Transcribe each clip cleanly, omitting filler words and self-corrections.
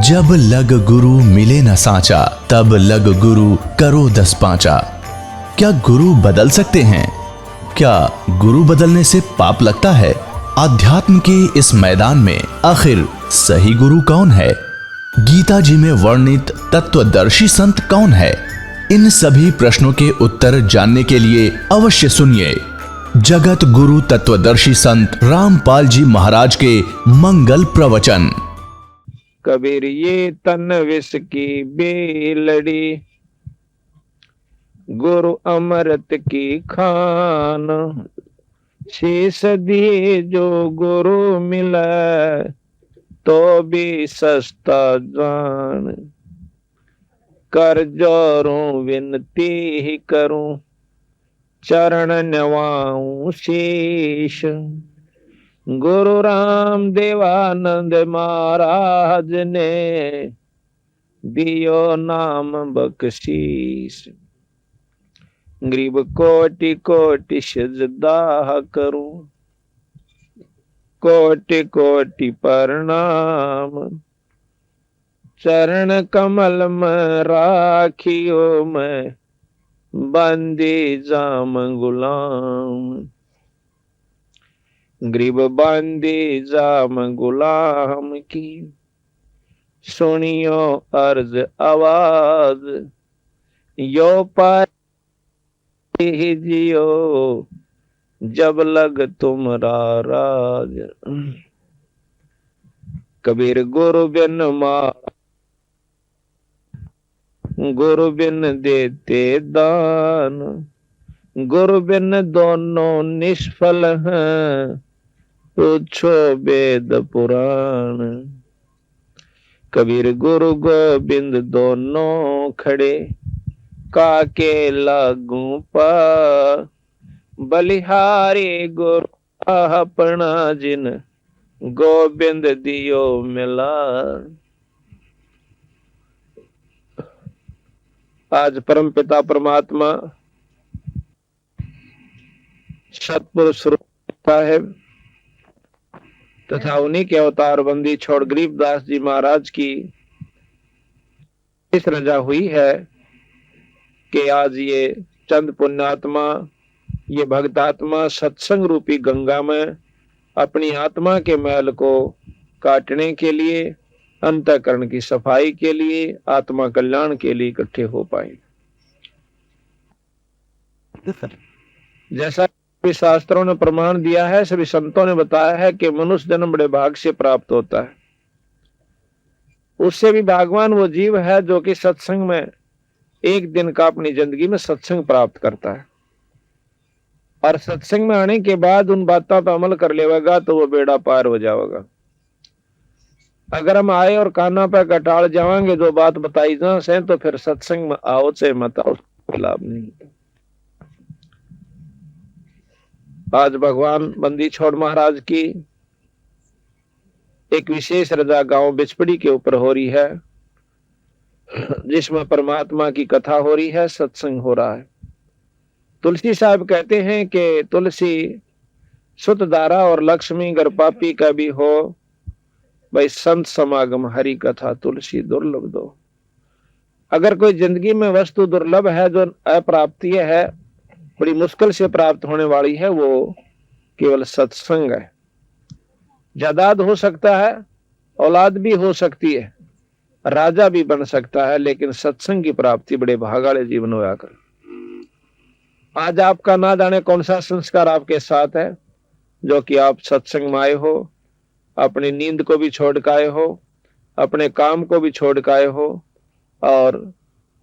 जब लग गुरु मिले न सांचा, तब लग गुरु करो 10 पांचा। क्या गुरु बदल सकते हैं? क्या गुरु बदलने से पाप लगता है? अध्यात्म के इस मैदान में आखिर सही गुरु कौन है? गीता जी में वर्णित तत्वदर्शी संत कौन है? इन सभी प्रश्नों के उत्तर जानने के लिए अवश्य सुनिए जगत गुरु तत्वदर्शी संत रामपाल जी महाराज के मंगल प्रवचन। कबीर ये तन विष की बेलड़ी, गुरु अमृत की खान। शीश दिए जो गुरु मिला, तो भी सस्ता जान। कर जोरूं विनती ही करूं, चरण नवाऊं शीश। गुरु राम देवानंद महाराज ने दियो नाम बख्शीश। गरीब कोटि कोटि सजदा करूं, कोटि कोटि प्रणाम। चरण कमल में राखियो मैं, बंदी जाम गुलाम। गरीब बंदी जाम गुलाम की, सुनियो अर्ज आवाज। यो पार जियो, जब लग तुमरा राज। कबीर गुरु बिन मार, गुरु बिन देते दान। गुरु बिन दोनों निष्फल हैं, पूछो वेद पुराण। कबीर गुरु गोविंद दोनों खड़े, काके लागू पा। बलिहारी गुरु अपना जिन, गोविंद दियो मिला। आज परम पिता परमात्मा सतपुरुष साहेब तथा उन्हीं के अवतार बंदी छोड़ गरीबदास जी महाराज की इस रजा हुई है कि आज ये चंद पुण्यात्मा, ये भक्तात्मा सत्संग रूपी गंगा में अपनी आत्मा के मैल को काटने के लिए, अंतःकरण की सफाई के लिए, आत्मा कल्याण के लिए इकट्ठे हो पाए। जैसा भी शास्त्रों ने प्रमाण दिया है, सभी संतों ने बताया है कि मनुष्य जन्म बड़े भाग से प्राप्त होता है। उससे भी भागवान वो जीव है जो कि सत्संग में एक दिन का अपनी जिंदगी में सत्संग प्राप्त करता है, और सत्संग में आने के बाद उन बातों पर अमल कर लेगा तो वो बेड़ा पार हो जाएगा। अगर हम आए और काना पे कटाड़ जाएंगे, जो बात बताई जा से, तो फिर सत्संग में आओ से मत आओ, लाभ नहीं। आज भगवान बंदी छोड़ महाराज की एक विशेष रजा गांव बिचपड़ी के ऊपर हो रही है, जिसमें परमात्मा की कथा हो रही है, सत्संग हो रहा है। तुलसी साहब कहते हैं कि तुलसी सुतधारा और लक्ष्मी गर पापी का भी हो, भाई संत समागम हरि कथा तुलसी दुर्लभ दो। अगर कोई जिंदगी में वस्तु दुर्लभ है, जो अप्राप्तीय है, बड़ी मुश्किल से प्राप्त होने वाली है, वो केवल सत्संग है। जायदाद हो सकता है, औलाद भी हो सकती है, राजा भी बन सकता है, लेकिन सत्संग की प्राप्ति बड़े भागाड़े जीवन होया कर। आज आपका ना जाने कौन सा संस्कार आपके साथ है, जो कि आप सत्संग में आए हो, अपनी नींद को भी छोड़ के आए हो, अपने काम को भी छोड़ के आए हो, और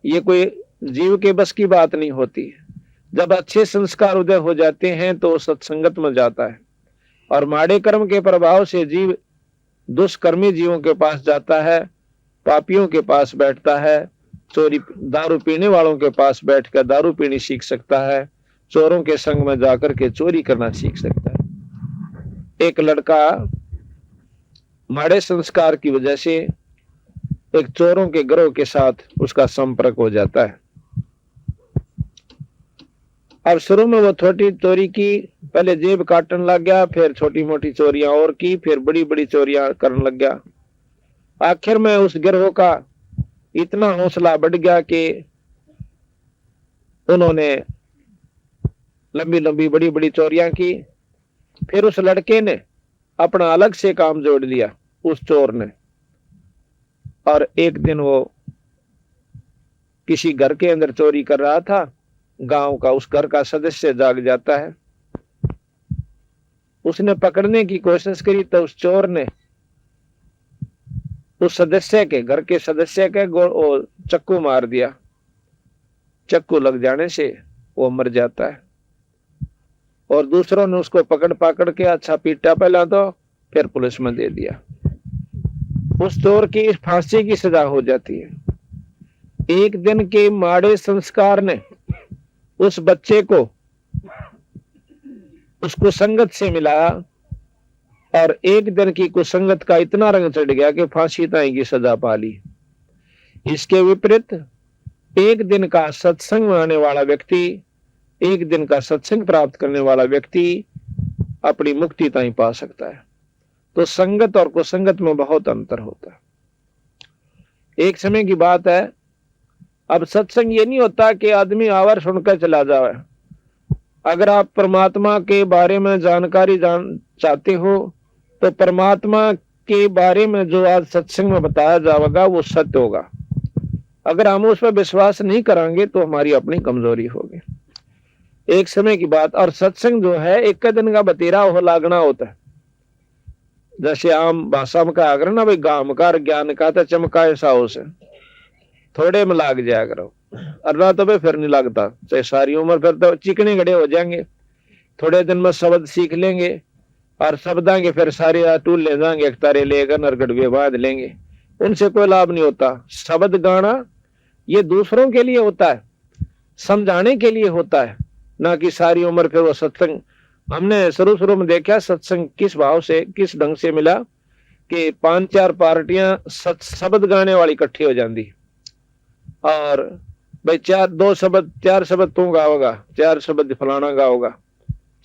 ये कोई जीव के बस की बात नहीं होती है। जब अच्छे संस्कार उदय हो जाते हैं तो सत्संगत में जाता है, और माड़े कर्म के प्रभाव से जीव दुष्कर्मी जीवों के पास जाता है, पापियों के पास बैठता है, चोरी दारू पीने वालों के पास बैठकर दारू पीनी सीख सकता है, चोरों के संग में जाकर के चोरी करना सीख सकता है। एक लड़का माड़े संस्कार की वजह से एक चोरों के गिरोह के साथ उसका संपर्क हो जाता है। अब शुरू में वो छोटी चोरी की, पहले जेब काटने लग गया, फिर छोटी मोटी चोरियां और की, फिर बड़ी बड़ी चोरियां करने लग गया। आखिर में उस गिरोह का इतना हौसला बढ़ गया कि उन्होंने लंबी लंबी बड़ी बड़ी चोरियां की। फिर उस लड़के ने अपना अलग से काम जोड़ लिया, उस चोर ने। और एक दिन वो किसी घर के अंदर चोरी कर रहा था, गांव का उस घर का सदस्य जाग जाता है। उसने पकड़ने की कोशिश करी तो उस चोर ने उस सदस्य के, घर के सदस्य के चक्कू मार दिया। चक्कू लग जाने से वो मर जाता है। और दूसरों ने उसको पकड़ पकड़ के अच्छा पीटा पहला, तो फिर पुलिस में दे दिया। उस चोर की फांसी की सजा हो जाती है। एक दिन के माड़े संस्कार ने उस बच्चे को उस कुसंगत से मिलाया, और एक दिन की कुसंगत का इतना रंग चढ़ गया कि फांसी ताई की सजा पा ली। इसके विपरीत एक दिन का सत्संग में आने वाला व्यक्ति, एक दिन का सत्संग प्राप्त करने वाला व्यक्ति अपनी मुक्ति ताई पा सकता है। तो संगत और कुसंगत में बहुत अंतर होता है। एक समय की बात है, अब सत्संग ये नहीं होता कि आदमी आवर सुनकर चला जाए। अगर आप परमात्मा के बारे में जानकारी चाहते हो तो परमात्मा के बारे में जो आज सत्संग में बताया जाएगा वो सत्य होगा। अगर हम उस पर विश्वास नहीं करेंगे तो हमारी अपनी कमजोरी होगी। एक समय की बात, और सत्संग जो है एक दिन का बतेरा हो लागना होता है। जैसे आम भाषा में कहा करो ना भाई, गाम का ज्ञान का तो चमकाए साओ से, थोड़े में लाग जाया करो, अरना तो भाई फिर नहीं लगता। चाहे सारी उम्र फिर तो चिकने गड़े हो जाएंगे। थोड़े दिन में शब्द सीख लेंगे और शब्दां के फिर सारे टूल ले जाएंगे, एक तारे लेकर नरगढ़ बांध लेंगे। उनसे कोई लाभ नहीं होता। शब्द गाना ये दूसरों के लिए होता है, समझाने के लिए होता है, ना कि सारी उम्र फिर वो सत्संग। हमने शुरू शुरू में देखा सत्संग किस भाव से, किस ढंग से मिला कि 5-4 पार्टियां शब्द गाने वाली इकट्ठी हो जाती, और भाई 2 शब्द 4 शब्द तू गाओगा, 4 शब्द फलाना गाओगा,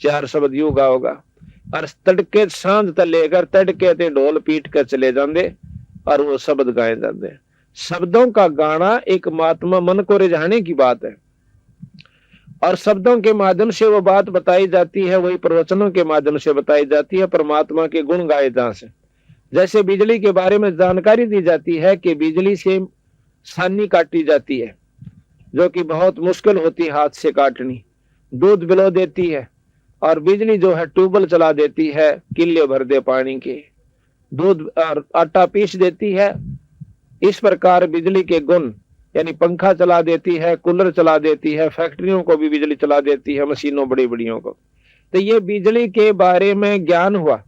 4 शब्द यू गाओगा, और तड़के सांझ तक लेकर तड़के ते ढोल पीट कर चले जाते और वो शब्द गाए जाते। शब्दों का गाना एक महात्मा मन को रिझाने की बात है, और शब्दों के माध्यम से वो बात बताई जाती है, वही प्रवचनों के माध्यम से बताई जाती है। परमात्मा के गुण गाए जहां से, जैसे बिजली के बारे में जानकारी दी जाती है कि बिजली से सानी काटी जाती है, जो कि बहुत मुश्किल होती है हाथ से काटनी। दूध बिलो देती है, और बिजली जो है ट्यूबवेल चला देती है, किले भर दे पानी के, दूध और आटा पीस देती है। इस प्रकार बिजली के गुण, यानी पंखा चला देती है, कूलर चला देती है, फैक्ट्रियों को भी बिजली चला देती है, मशीनों बड़ी बड़ियों को। तो ये बिजली के बारे में ज्ञान हुआ,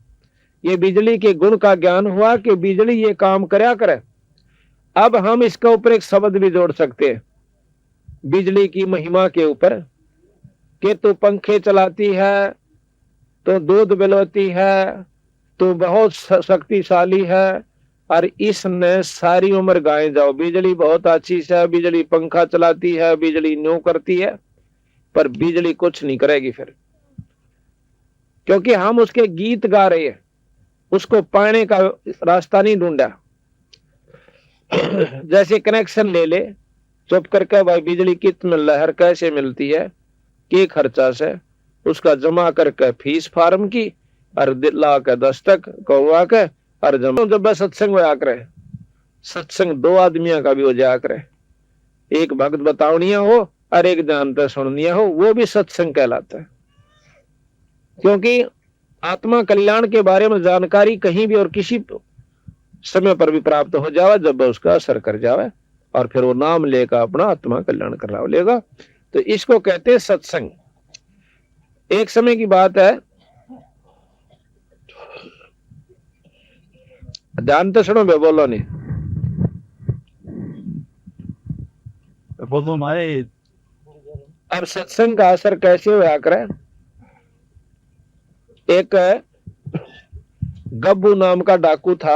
ये बिजली के गुण का ज्ञान हुआ कि बिजली ये काम करया करे। अब हम इसका ऊपर एक शब्द भी जोड़ सकते हैं बिजली की महिमा के ऊपर, कि तू पंखे चलाती है, तो दूध बिलोती है, तो बहुत शक्तिशाली है, और इसने सारी उम्र गाए जाओ बिजली बहुत अच्छी है, बिजली पंखा चलाती है, बिजली न्यू करती है, पर बिजली कुछ नहीं करेगी फिर, क्योंकि हम उसके गीत गा रहे हैं, उसको पाने का रास्ता नहीं ढूंढा। जैसे कनेक्शन ले ले चुप करके, भाई बिजली कितने मिल रहा है, कैसे मिलती है, के खर्चा से, उसका जमा करके फीस फार्म की, और ला के दस्तक कौवा के, और जब सत्संग में आकर, सत्संग 2 आदमियों का भी हो जाया करे, एक भक्त बतावनिया हो और एक जानता सुननिया हो, वो भी सत्संग कहलाता है। क्योंकि आत्मा कल्याण के बारे में जानकारी कहीं भी और किसी समय पर भी प्राप्त हो जावे, जब उसका असर कर जावे, और फिर वो नाम लेकर अपना आत्मा कल्याण करा लेगा। तो इसको कहते हैं सत्संग। एक समय की बात है, ध्यान तो सुनो, बोलो नहीं, बोलो मारे। अब सत्संग का असर कैसे हुआ करे। एक गब्बू नाम का डाकू था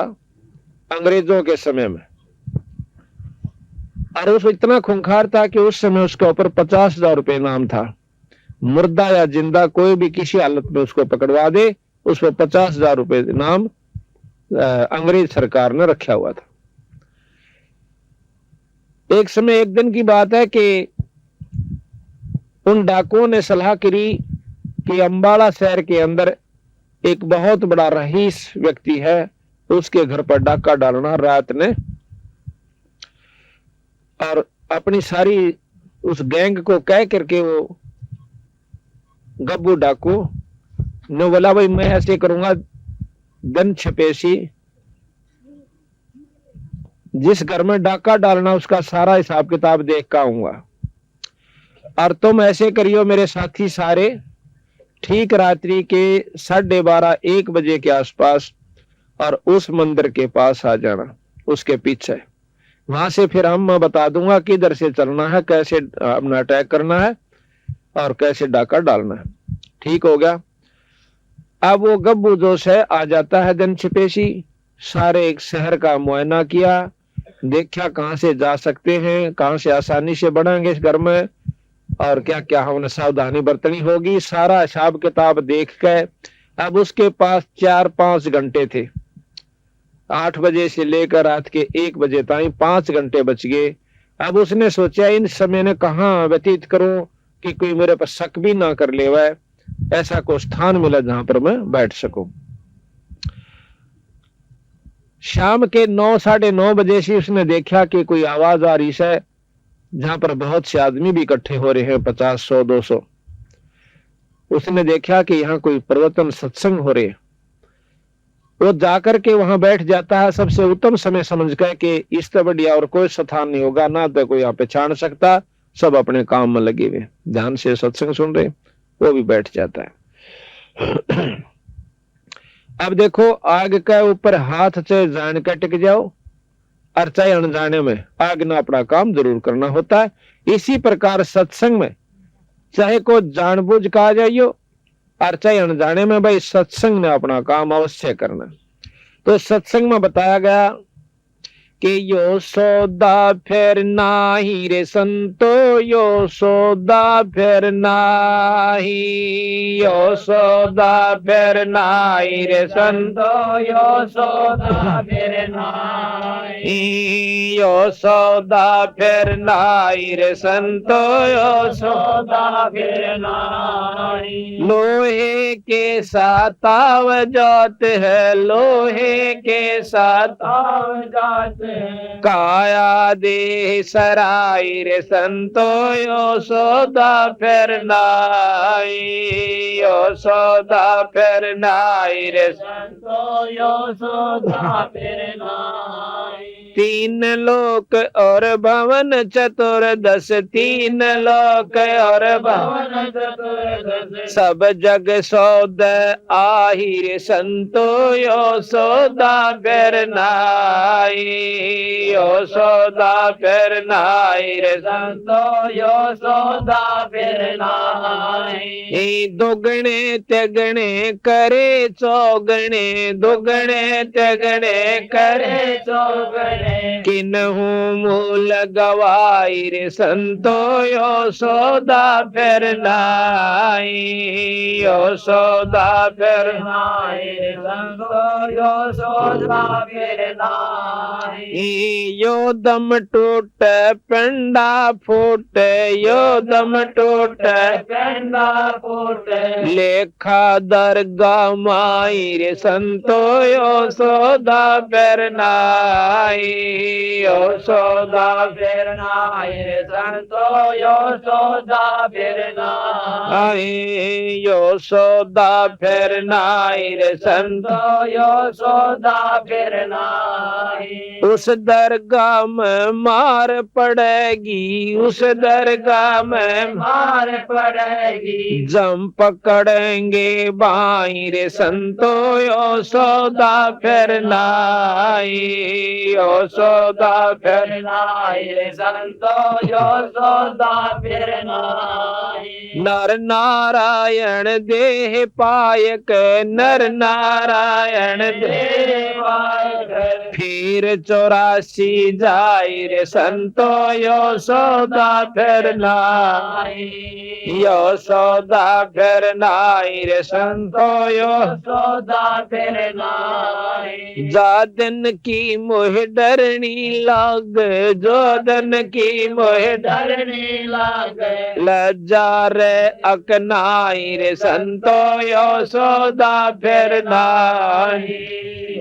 अंग्रेजों के समय में, और उसको इतना खूंखार था कि उस समय उसके ऊपर 50,000 रुपए इनाम था। मुर्दा या जिंदा कोई भी किसी हालत में उसको पकड़वा दे, उस पर 50,000 रुपए इनाम अंग्रेज सरकार ने रखा हुआ था। एक समय एक दिन की बात है कि उन डाकुओं ने सलाह करी कि अंबाला शहर के अंदर एक बहुत बड़ा रईस व्यक्ति है, उसके घर पर डाका डालना रात ने, और अपनी सारी उस गैंग को कह करके वो गब्बू डाकू ने बोला भाई मैं ऐसे करूंगा, दिन छपेसी जिस घर में डाका डालना उसका सारा हिसाब किताब देख कर आऊंगा, और तुम ऐसे करियो मेरे साथी सारे, ठीक रात्रि के 12:30-1 बजे के आसपास और उस मंदिर के पास आ जाना, उसके पीछे। वहां से फिर हम बता दूंगा किधर से चलना है, कैसे अपना अटैक करना है और कैसे डाका डालना है। ठीक हो गया। अब वो गब्बू जोश है आ जाता है दिन छिपेशी, सारे एक शहर का मुआयना किया, देखा कहां से जा सकते हैं, कहां से आसानी से बढ़ेंगे इस घर में, और क्या क्या हमने सावधानी बरतनी होगी, सारा हिसाब किताब देख के अब उसके पास 4-5 घंटे थे। 8 बजे से लेकर रात के 1 बजे तक 5 घंटे बच गए। अब उसने सोचा इन समय ने कहाँ व्यतीत करूं कि कोई मेरे पर शक भी ना कर ले, वह ऐसा कोई स्थान मिला जहां पर मैं बैठ सकूं। शाम के 9-9:30 बजे से उसने देखा कि कोई आवाज आ रही है, जहां पर बहुत से आदमी भी इकट्ठे हो रहे हैं, 50, 100, 200। उसने देखा कि यहाँ कोई प्रवचन सत्संग हो रहे हैं। वो जाकर के वहां बैठ जाता है, सबसे उत्तम समय समझ कर कि इससे बढ़िया और कोई स्थान नहीं होगा, ना तो कोई यहाँ पहचान सकता, सब अपने काम में लगे हुए ध्यान से सत्संग सुन रहे, वो भी बैठ जाता है। अब देखो आग के ऊपर हाथ से जान के टिक जाओ, और चाहे अनजाने में आग ना अपना काम जरूर करना होता है। इसी प्रकार सत्संग में चाहे को जानबूझ कहा जाइयो और चाहे अनजाने में, भाई सत्संग ने अपना काम अवश्य करना। तो सत्संग में बताया गया कि यो सौदा फिर नाही रे संतो, यो सौदा फिर नाही, यो सौदा फिर नाही रे संतो, यो सौदा फिर नाही, यो सौदा फिर नाही रे संतो, यो सौदा फिर नाही। लोहे के साथ आवजात है, लोहे के साथ आवजात है, काया दे सराय रे संतो, यो सौदा फिर नाई, यो सौदा फिर नाई रे संतो, यो सौदा फिर नाई। 3 लोक और भवन चतुर्दश, 3 लोक और भवन चतुर्दश, सब जग सौद आही रे संतो, यो सौदा फिर नाई, यो सौदा फिर नाई रे संतो, यो सौदा फिर नाई। दुगने तिगने करे चौगने, दुगने तिगने करे चौगने, किन्हू मूल गवाई रे संतो, यो सौदा फिर नाई, यो सौदा फिर नाई रे संतो, यो सौदा फिर नाई। यो दम टूट पिंडा फूट, यो दम टूट पिंडा फूट, लेखा दरगा माई रे संतो, यो सौदा फिर नाई, यो सौदा फिर नाई रे संतो, यो सौदा फिर नाई, यो सौदा फिर नाई रे संतो, यो सौदा फिर नाई। उस दरगाह में मार पड़ेगी, उस दरगाह में मार पड़ेगी, जम पकड़ेंगे बाई रे संतो, यो सौदा फिर नाई, यो सौदा फिर नाई रे संतो, यो सौदा फिर नाई। नर नारायण देह पायक, नर नारायण देह पायक, फिर 84 जाई रे संतो, यो सौदा फिर नाई, यो सौदा फिर नाई रे संतो, यो सौदा फिर नाई। जा दिन की मुहिड डरनी लाग जोधन की मोहे डरने लागे लज्जा रे अकनाई रे संतो यशोदा फिर नाई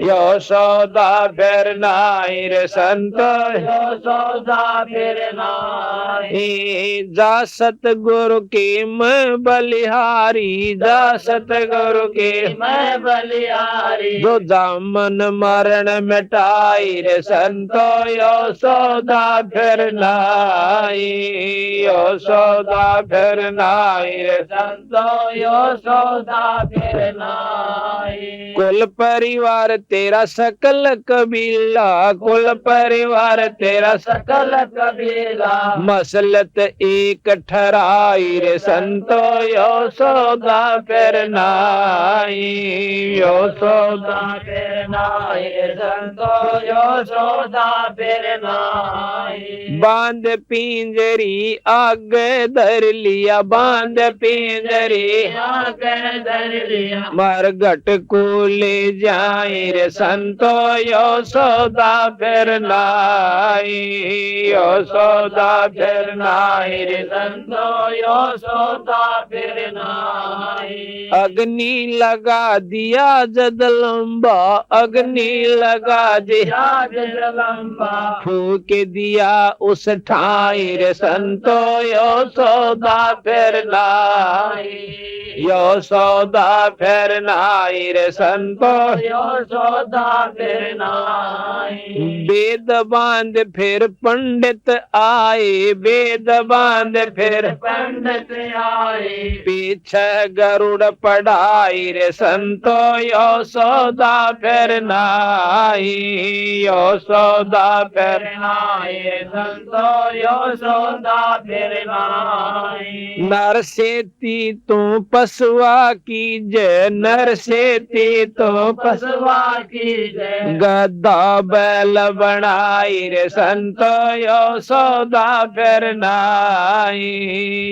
यशोदा फिर नाई रे संतो यशोदा फिर नाई जा सतगुरु की मैं बलिहारी जा सतगुरु की मैं बलिहारी जो जामन मरण मिटाई रे संतो यशोदा फिर नाई यशोदा फिर नाई रे संतो यशोदा फिर नाई कुल परिवार तेरा सकल कबीला कुल परिवार तेरा सकल कबीला मसलत एक ठहराई रे संतो यशोदा फिर नाई यशोदा फिर नाई संतो यशोदा फिर नाई बांध पिंजरी आगे धर लिया बांध पिंजरी आगे धर लिया मरघट को ले जाए रे संतो यशोदा फिर नाई यशोदा फिर नाई रे संतो यशोदा फिर नाई अग्नि लगा दिया जगदम्बा अग्नि लगा दिया लंबा फूक दिया उस ठाई रे संतो यशोदा फिर नाई यशोदा फिर नाई रे संतो यशोदा फिर नाई वेद बांध फिर पंडित आए वेद बांध फिर पंडित आए पीछे गरुड़ पढ़ाई रे संतो यशोदा फिर नाई यशोदा फिर नाई संतो यशोदा फिर नाई नर सेती तू पसुआ की जय नर सेती तो पसवा की जय गद्दा बैल बनाई रे संतो यशोदा फिर नाई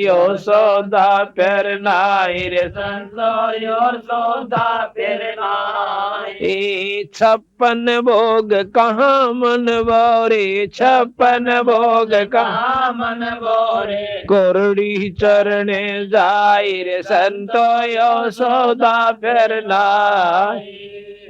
यशोदा फिर नाई रे संतो यशोदा फिर नाई छप्पन भोग कहाँ मन बोरे छप्पन भोग कहाँ कहाँ मन बोरे कोरड़ी चरणे जाई रे संतो यशोदा फिर नाई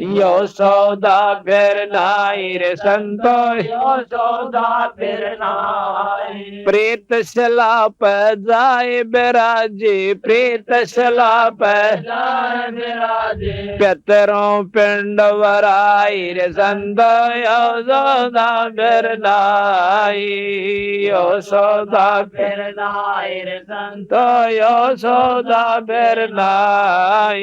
यशोदा फिर नाई रे संतो यशोदा फिर नाई प्रेत शलाप जाए बिराजे प्रेत शलाप जय विराजे पितरों पिंड वराई रे संतो यशोदा फिर नाई यशोदा फिर नाई रे संतो तो यशोदा फिर नाई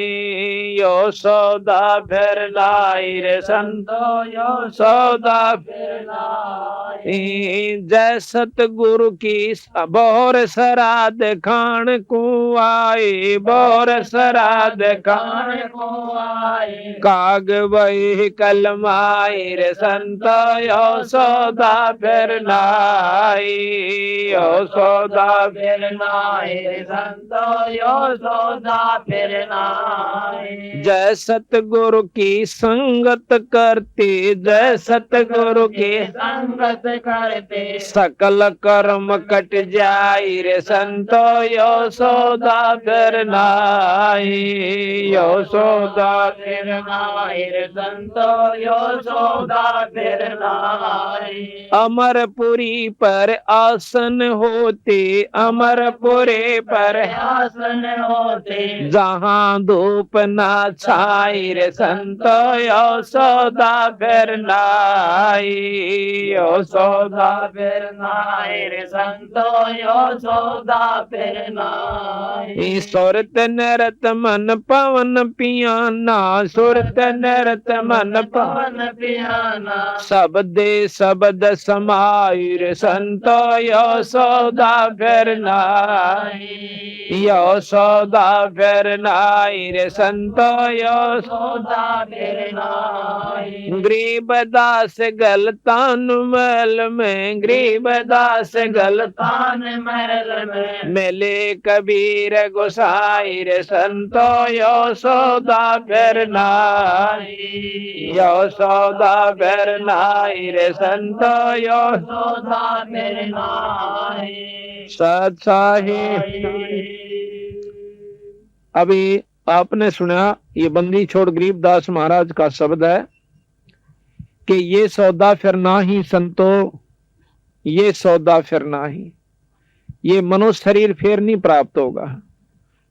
यशोदा फिर नाई रे संतो यशोदा फिर नाई जय सतगुरु की बोर श्राद्ध खान को आए बोर श्राद्ध खान कान को आए काग वही कलमाई रे संतो यशोदा फिर नाई यशोदा फिर नाई रे संतो यशोदा फिर नाई जय सतगुरु की संगत करते जय सतगुरु की संगत करते सकल कर्म कट जाई रे संतो यशोदा फिर नाई यशोदा फिर नाई रे संतो यशोदा फिर नाई अमरपुरी पर आसन होते अमरपुरे पर आसन होते जहाँ धूप ना छाई रे संतो यशोदा फिर नाई यशोदा फिर नाई रे संतो यशोदा फिर नाई सुरत नरत मन पवन पियाना सुरत नरत मन पवन पवन पियाना शब्दे शब्द समाई रे संतो यशोदा फिर नाई यशोदा फिर नाई रे संतो यशोदा यशोदा तेरे नाई गरीबदास गलतान महल में, गरीबदास गलतान तान महल में मेले कबीर गोसाई रे संतो यो सौदा फिर नाई, यो सौदा फिर नाई रे संतो यो सौदा तेरे नाई सत्साही। अभी आपने सुना ये बंदी छोड़ गरीबदास महाराज का शब्द है कि ये सौदा फिर ना ही संतो, ये सौदा फिर ना ही, ये मनुष्य शरीर फिर नहीं प्राप्त होगा।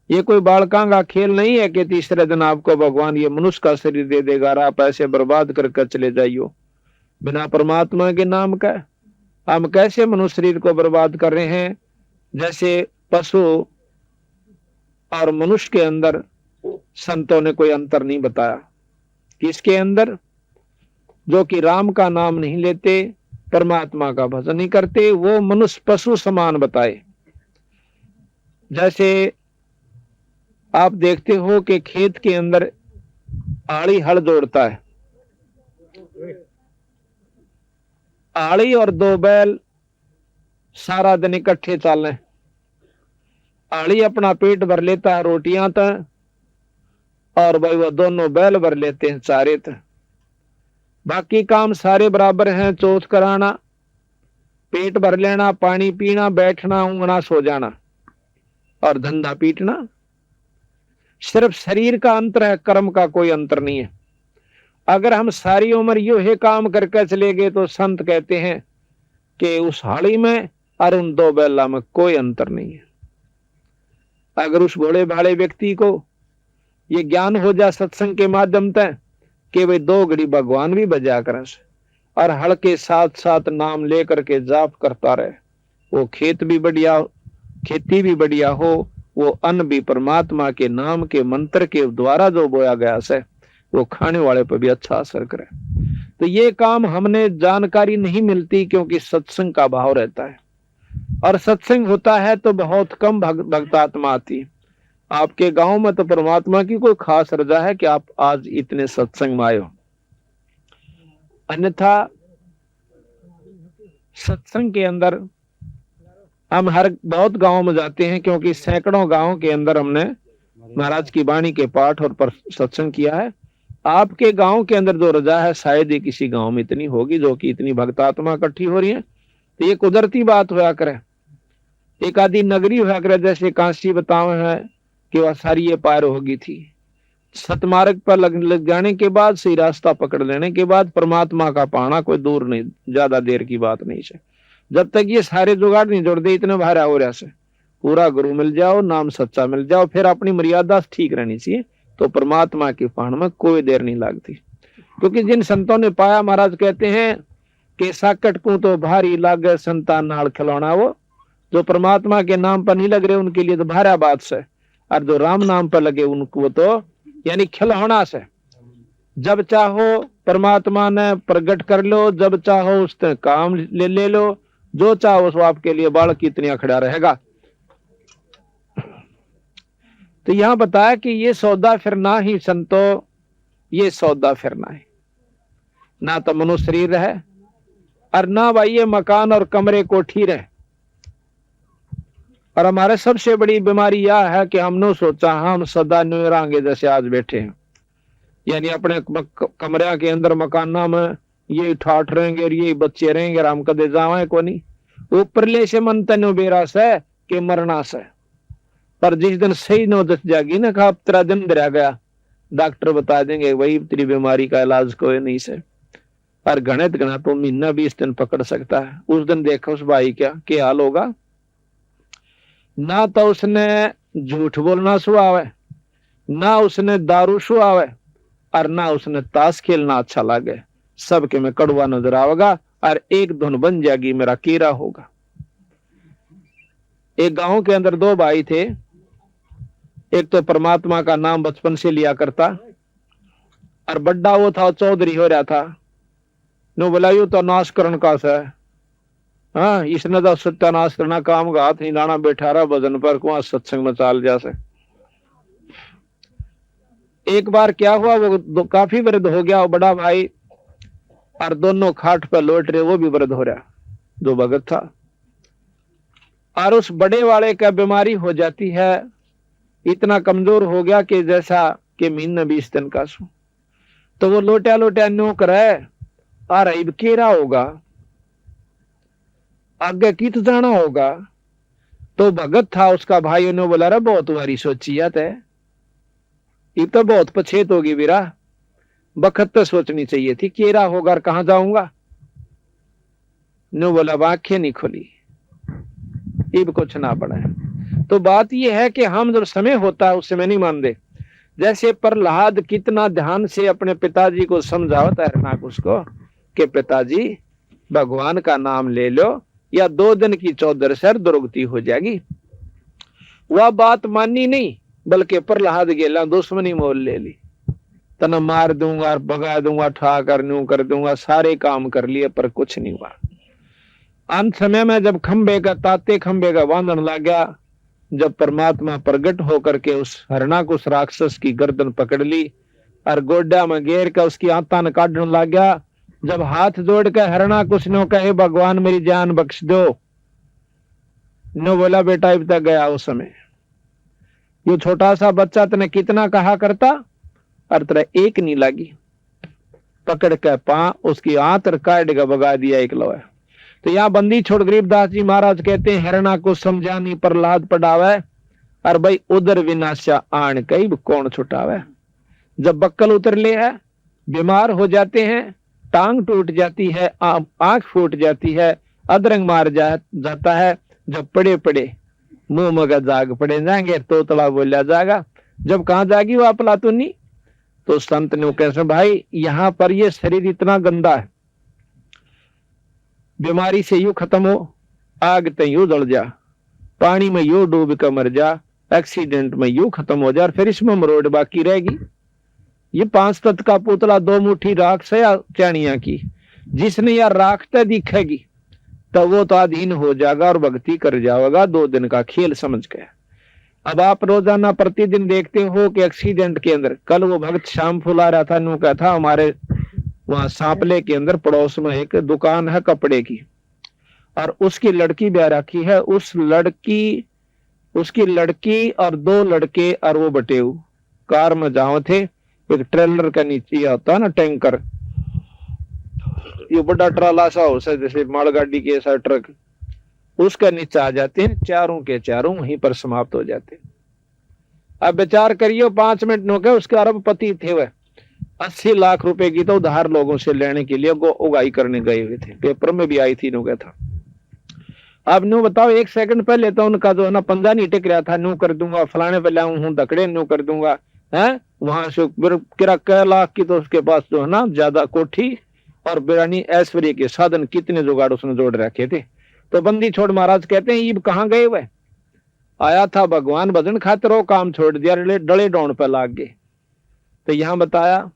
ये कोई बालका का खेल नहीं है कि तीसरे दिन आपको भगवान ये मनुष्य का शरीर दे देगा और आप ऐसे बर्बाद करके चले जाइयो बिना परमात्मा के नाम का। हम कैसे मनुष्य शरीर को बर्बाद कर रहे हैं? जैसे पशु और मनुष्य के अंदर संतों ने कोई अंतर नहीं बताया। किसके अंदर? जो कि राम का नाम नहीं लेते, परमात्मा का भजन नहीं करते, वो मनुष्य पशु समान बताए। जैसे आप देखते हो कि खेत के अंदर आड़ी हल जोड़ता है, आड़ी और दो बैल सारा दिन इकट्ठे चलें। आड़ी अपना पेट भर लेता है रोटियां तक, और भाई वो दोनों बैल भर लेते हैं चारे तक। बाकी काम सारे बराबर हैं, चौथ कराना, पेट भर लेना, पानी पीना, बैठना, ऊँघना, सो जाना और धंधा पीटना। सिर्फ शरीर का अंतर है, कर्म का कोई अंतर नहीं है। अगर हम सारी उम्र यो है काम करके चले गए तो संत कहते हैं कि उस हाड़ी में और उन दो बैला में कोई अंतर नहीं है। अगर उस भोले भाले व्यक्ति को ये ज्ञान हो जाए सत्संग के माध्यम से कि भाई दो घड़ी भगवान भी बजा कर और हड़ के साथ साथ नाम लेकर के जाप करता रहे, वो खेत भी बढ़िया, खेती भी बढ़िया हो, वो अन्न भी परमात्मा के नाम के मंत्र के द्वारा जो बोया गया से वो खाने वाले पर भी अच्छा असर करे। तो ये काम हमने जानकारी नहीं मिलती क्योंकि सत्संग का भाव रहता है, और सत्संग होता है तो बहुत कम भक्तात्मा आती। आपके गांव में तो परमात्मा की कोई खास रजा है कि आप आज इतने सत्संग में आए हो। अन्यथा सत्संग के अंदर हम हर बहुत गांव में जाते हैं, क्योंकि सैकड़ों गांव के अंदर हमने महाराज की वाणी के पाठ और सत्संग किया है। आपके गांव के अंदर जो रजा है शायद ही किसी गांव में इतनी होगी जो कि इतनी भक्तात्मा इकट्ठी हो रही है। तो ये कुदरती बात होया करे। एक आदि नगरी होया करे, जैसे कांसी बताओ है कि वह सारी ये पार होगी थी। सतमार्ग पर लग जाने के बाद, सही रास्ता पकड़ लेने के बाद परमात्मा का पाना कोई दूर नहीं, ज्यादा देर की बात नहीं है। जब तक ये सारे जुगाड़ नहीं जोड़ दे इतने भारा हो रहा से, पूरा गुरु मिल जाओ, नाम सच्चा मिल जाओ, फिर अपनी मर्यादा ठीक रहनी चाहिए, तो परमात्मा के पाण में कोई देर नहीं लगती। क्योंकि जिन संतों ने पाया, महाराज कहते हैं कि साकट को तो भारी लागे संतान नाल खिलौना, वो जो परमात्मा के नाम पर नहीं लग रहे उनके लिए तो भारा बात से, और जो राम नाम पर लगे उनको तो यानी खिलौना से। जब चाहो परमात्मा ने प्रकट कर लो, जब चाहो उसने काम ले लो, जो चाहो उसको आपके लिए बालक की इतनी खड़ा रहेगा। तो यहां बताया कि ये सौदा फिर ना ही संतो, ये सौदा फिर ना है, ना तो मनुष्य शरीर रहे और ना भाई ये मकान और कमरे कोठी रहे। और हमारे सबसे बड़ी बीमारी यह है कि हमने सोचा हम सदा न्यूरांगे जैसे आज बैठे हैं, यानी अपने कमरे के अंदर मकाना में ये ठाठ रहेंगे और ये बच्चे रहेंगे और हम कदे जावे को नहीं। ऊपरले से मन तनो बेरा से कि मरना से, पर जिस दिन सही नौबत जागी ना खा तेरा दिन दरिया गया, डॉक्टर बता देंगे वही तेरी बीमारी का इलाज कोई नहीं से। पर गणित गणा तो महीना 20 दिन पकड़ सकता है। उस दिन देखो उस भाई क्या हाल होगा। ना तो उसने झूठ बोलना सुहावे, ना उसने दारू सुहावे, और ना उसने ताश खेलना अच्छा लगे। सबके में कड़वा नजर आवेगा और एक धुन बन जाएगी मेरा कीड़ा होगा। एक गांव के अंदर दो भाई थे, एक तो परमात्मा का नाम बचपन से लिया करता और बड्डा वो था चौधरी हो रहा था। नो बोला यू तो नाश करण का सा, हाँ इसने तो सत्यानाश करना काम का हाथ नहीं लाना, बैठा रहा भजन पर कुआ सत्संग में चाल जा से। एक बार क्या हुआ, वो काफी वृद्ध हो गया वो बड़ा भाई, और दोनों खाट पर लौट रहे, वो भी वृद्ध हो रहा जो भगत था। और उस बड़े वाले का बीमारी हो जाती है, इतना कमजोर हो गया कि जैसा कि महीना 20 दिन का सू। तो वो लोटा लोटा न्यू करे, और अब केरा होगा, आगे कित जाना होगा। तो भगत था उसका भाई, उन्होंने बोला रे बहुत वारी सोची है, ये तो बहुत पछेत होगी वीरा, बखत तो सोचनी चाहिए थी, केरा होगा और कहां जाऊंगा। नो बोला आंखें नहीं खुली, इब कुछ ना पड़ा। तो बात यह है कि हम जब समय होता है उस समय नहीं मान दे। जैसे प्रहलाद कितना ध्यान से अपने पिताजी को समझावता है हिरणाकुश को कि पिताजी भगवान का नाम ले लो या 2 दिन की चौधर से दुर्गति हो जाएगी। वह बात मानी नहीं, बल्कि प्रहलाद गेला दुश्मनी मोल ले ली, तना मार दूंगा और भगा दूंगा, ठा कर न्यू कर दूंगा, सारे काम कर लिए पर कुछ नहीं हुआ। अंत समय में जब खंबे का ताते खंबे का बांधन लग गया, जब परमात्मा प्रकट होकर के उस हिरणाकुश राक्षस की गर्दन पकड़ ली और गोड्डा में घेर कर उसकी आत्मा काटने लग गया। जब हाथ जोड़ कर हिरणाकुश ने कहे भगवान मेरी जान बख्श दो, नो बोला बेटा अब तक गया उस समय, ये छोटा सा बच्चा तने कितना कहा करता, और तेरा एक नहीं लगी, पकड़ के पा उसकी आंत काट के भगा दिया एक लोहा। तो यहाँ बंदी छोड़ गरीबदास जी महाराज कहते हैं हिरणाकुश समझानी प्रहलाद पढ़ावे, और भाई उधर विनाशा आन कई कौन छुटावे। जब बक्कल उतर ले है, बीमार हो जाते हैं, टांग टूट जाती है, आंख फूट जाती है, अदरंग मार जाता है, जब पड़े पड़े मुंह मगा जाग पड़े जाएंगे, तोतला बोला जाएगा, जब कहाँ जागी वो अपलातुनी। तो संत ने कैसे भाई यहाँ पर ये शरीर इतना गंदा है, बीमारी से यूं खत्म हो, आग ते यूं जल जा, पानी में यूं डूब कर मर जा, एक्सीडेंट में यूं खत्म हो जा, फिर इसमें मरोड़ बाकी रहेगी। ये 5 तत्व का पुतला 2 मुट्ठी राख से या चाणिया की, जिसने यार राखते दिखेगी तो वो तो अधीन हो जाएगा और भक्ति कर जाएगा, 2 दिन का खेल समझ के। अब आप रोजाना प्रतिदिन देखते हो कि एक्सीडेंट के अंदर, कल वो भक्त शाम फुला रहा था, नु था हमारे वहां सांपले के अंदर पड़ोस में एक दुकान है कपड़े की, और उसकी लड़की ब्याह रखी है, उसकी लड़की और 2 लड़के और वो बटेऊ कार में जाओ थे, एक ट्रेलर का नीचे होता है ना टैंकर, ये बड़ा ट्राला सा हो जैसे मालगाड़ी के ऐसा ट्रक, उसका नीचे आ जाते हैं, चारों के चारों वहीं पर समाप्त हो जाते हैं। अब विचार करियो 5 मिनट नो के उसके अरबपति थे वह, 80 लाख रुपए की तो उधार लोगों से लेने के लिए उगाई करने गए हुए थे, पेपर में भी आई थी, नो था। अब न्यू बताओ 1 सेकंड पहले तो उनका जो है ना पंजा नहीं टिक रहा था, न्यू कर दूंगा फलाने पे लाऊं हूं दकड़े न्यू कर दूंगा है, वहां से किरा कै लाख की तो उसके पास जो है ना ज्यादा कोठी और बिरानी ऐश्वर्य के साधन कितने जुगाड़ उसने जोड़ रखे थे। तो बंदी छोड़ महाराज कहते हैं ईब कहाँ गए वह, आया था भगवान भजन खातिर, वो काम छोड़ दिया, डले डोन पे लाग गए। तो यहाँ बताया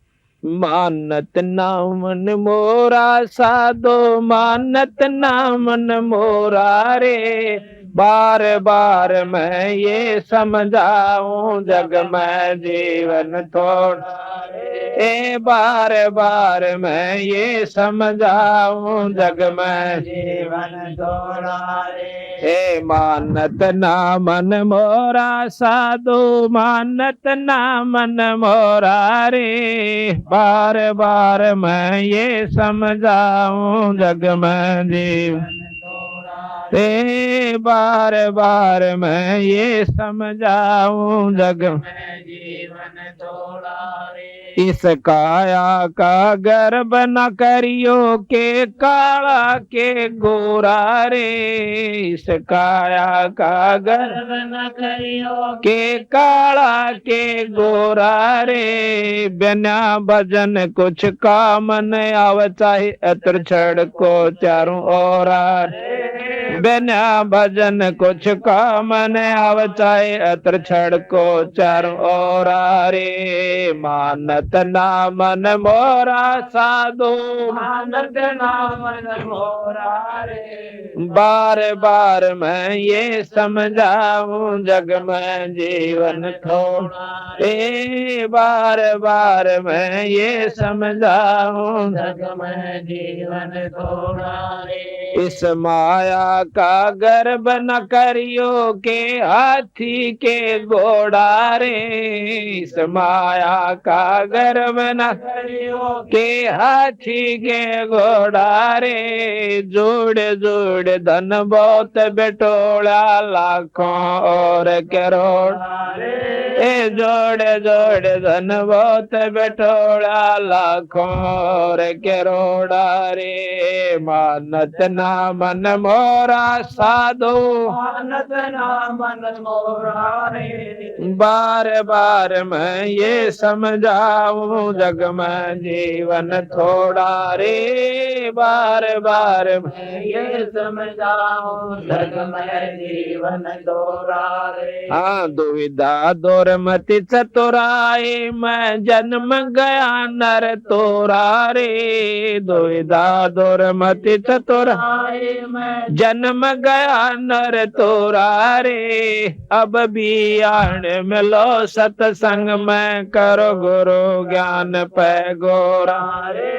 मानत नामन मोरा साधो, मानत नामन मोरा रे, बार बार मैं ये समझाऊं जग में जीवन थोड़ा रे, बार बार मैं ये समझाऊं जग में जीवन थोड़ा रे, मानत नामन मोरा साधो, मानत नामन मोरा रे, बार बार मैं ये समझाऊं जग में जीवन रे, बार बार मैं ये समझाऊं जग में जीवन थोड़ा रे, इस काया का गर्भ न करियो के काला के गोरा रे, इस काया का गर्भ न करियो के काला के गोरा रे, बिना भजन कुछ काम न आव चाहे अतर छड़ को चारों ओर रे, बिना भजन कुछ काम न आवचाए अत्र छड़ को चारों ओर रे मानत ना मन मोरा साधु मानत नाम मोरा रे बार बार मैं ये समझाऊं जग में जीवन थोड़ा रे बार बार मैं ये समझाऊं जग में जीवन थोड़ा रे इस माया का गर्भ न करियो के हाथी के घोड़ा रे इस माया का गर्भ न करियो के हाथी के घोड़ा रे जोड़ जोड़ धन बहुत बेटोड़ा लाखों और करोड़ ए जोड़ जोड़ धन बहुत बेटोड़ा लाखों और करोड़ा रे मानत ना मन मोरा साधु मानत नाम मोरा रे बार बार मैं ये समझाऊं जग में जीवन थोड़ा रे बार बार मैं ये समझाऊं जग में जीवन थोड़ा रे हाँ दुविधा दूर मति चतुराई मैं जन्म गया नर तोरा रे दुविधा दूर मति चतुराई आए मैं जन्म गया नर तोरा रे अब भी आण मिलो सत्संग में करो गुरु ज्ञान पे गोरा रे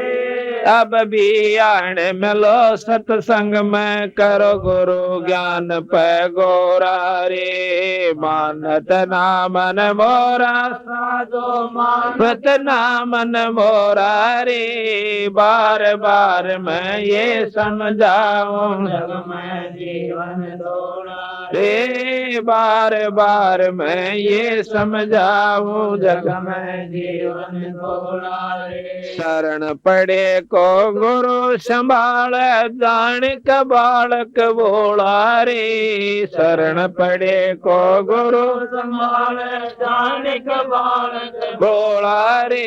अब भी आण मिलो सत्संग में करो गुरु ज्ञान पे गोरा रे मानत ना मन मोरा साधो मान मत ना मन मोरा रे बार बार मैं ये समझाऊं जग में जीवन थोड़ा रे बार बार मैं ये समझाऊं जग में जीवन थोड़ा रे शरण पड़े को गुरु संभाल जान का बालक बोला रे शरण पड़े को गुरु संभाल जाने का बालक बोला रे